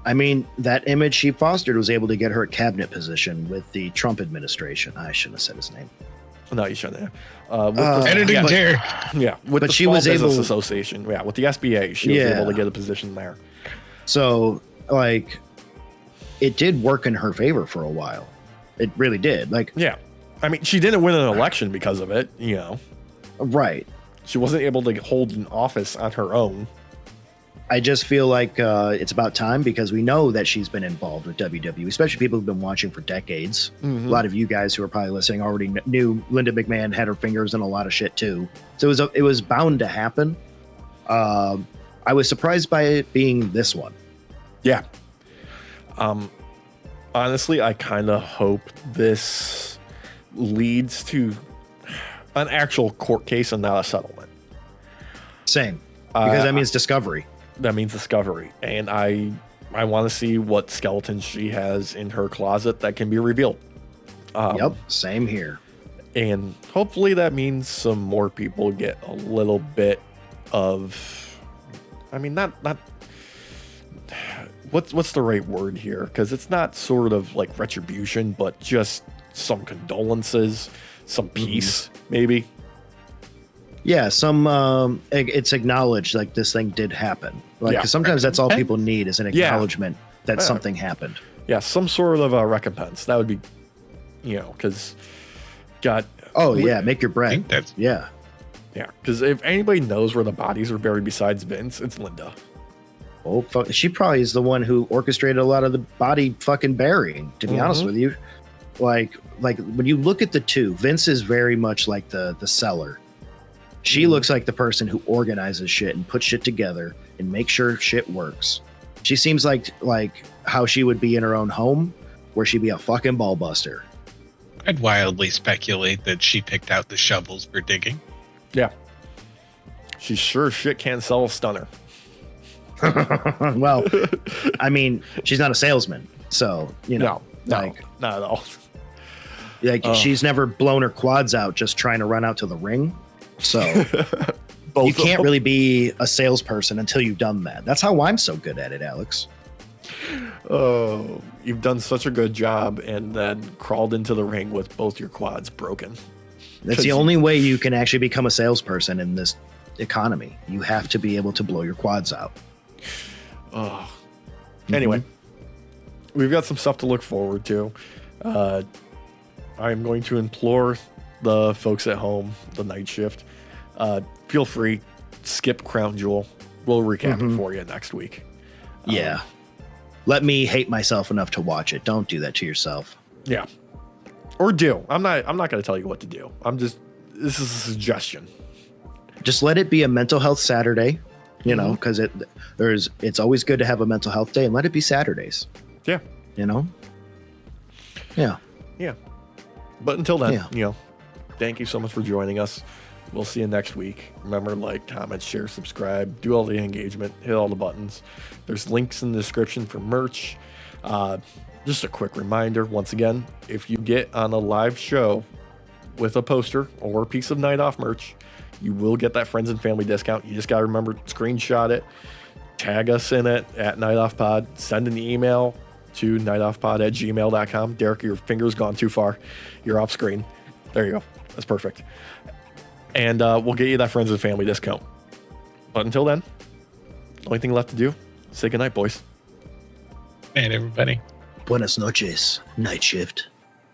A: I mean, that image she fostered was able to get her a cabinet position with the Trump administration. I shouldn't have said his name.
B: No, you shouldn't have.
C: I didn't care.
B: Yeah, with
A: but
B: the
A: she
B: Small
A: was
B: Business
A: able-
B: Association. Yeah, with the SBA, she was able to get a position there.
A: So, like, it did work in her favor for a while. It really did. Like,
B: Yeah. I mean, she didn't win an election because of it,
A: right.
B: She wasn't able to hold an office on her own.
A: I just feel like it's about time because we know that she's been involved with WWE, especially people who've been watching for decades. A lot of you guys who are probably listening already knew Linda McMahon had her fingers in a lot of shit too. So it was bound to happen. I was surprised by it being this one.
B: Yeah. Honestly, I kind of hope this leads to an actual court case and not a settlement.
A: Same. Because that means discovery.
B: That means discovery. And I want to see what skeletons she has in her closet that can be revealed.
A: Yep. Same here.
B: And hopefully that means some more people get a little bit of, I mean, not what's the right word here? Because it's not sort of like retribution, but just some condolences, some peace, maybe.
A: Yeah, some it's acknowledged like this thing did happen. Like 'cause sometimes that's all people need is an acknowledgement that something happened.
B: Yeah, some sort of a recompense. That would be, because
A: make your bread. Yeah.
B: Yeah, because if anybody knows where the bodies are buried besides Vince, it's Linda.
A: Oh, fuck. She probably is the one who orchestrated a lot of the body fucking burying, to be honest with you. Like when you look at the two, Vince is very much like the seller. She looks like the person who organizes shit and puts shit together and makes sure shit works. She seems like how she would be in her own home, where she'd be a fucking ball buster.
C: I'd wildly speculate that she picked out the shovels for digging.
B: Yeah. She sure shit can't sell a stunner.
A: Well, I mean, she's not a salesman, so,
B: No, not at all.
A: She's never blown her quads out just trying to run out to the ring. So you
B: Both of
A: can't
B: them.
A: really be a salesperson until you've done that. That's how I'm so good at it, Alex.
B: Oh, you've done such a good job and then crawled into the ring with both your quads broken.
A: That's the only way you can actually become a salesperson in this economy. You have to be able to blow your quads out.
B: Oh. Anyway, we've got some stuff to look forward to. I'm going to implore the folks at home, the night shift, feel free, skip Crown Jewel. We'll recap it for you next week.
A: Yeah. Let me hate myself enough to watch it. Don't do that to yourself.
B: Yeah. Or do. I'm not going to tell you what to do. This is a suggestion.
A: Just let it be a mental health Saturday, you know, because it's always good to have a mental health day, and let it be Saturdays.
B: Yeah.
A: You know? Yeah.
B: Yeah. But until then, you know, thank you so much for joining us. We'll see you next week. Remember, like, comment, share, subscribe, do all the engagement, hit all the buttons. There's links in the description for merch. Just a quick reminder, once again, if you get on a live show with a poster or a piece of Night Off merch, you will get that friends and family discount. You just got to remember, screenshot it, tag us in it at Night Off Pod, send an email to nightoffpod@gmail.com. Derek, your finger's gone too far. You're off screen. There you go. That's perfect. And we'll get you that friends and family discount. But until then, only thing left to do, say goodnight, boys.
C: And everybody.
A: Buenas noches, night shift.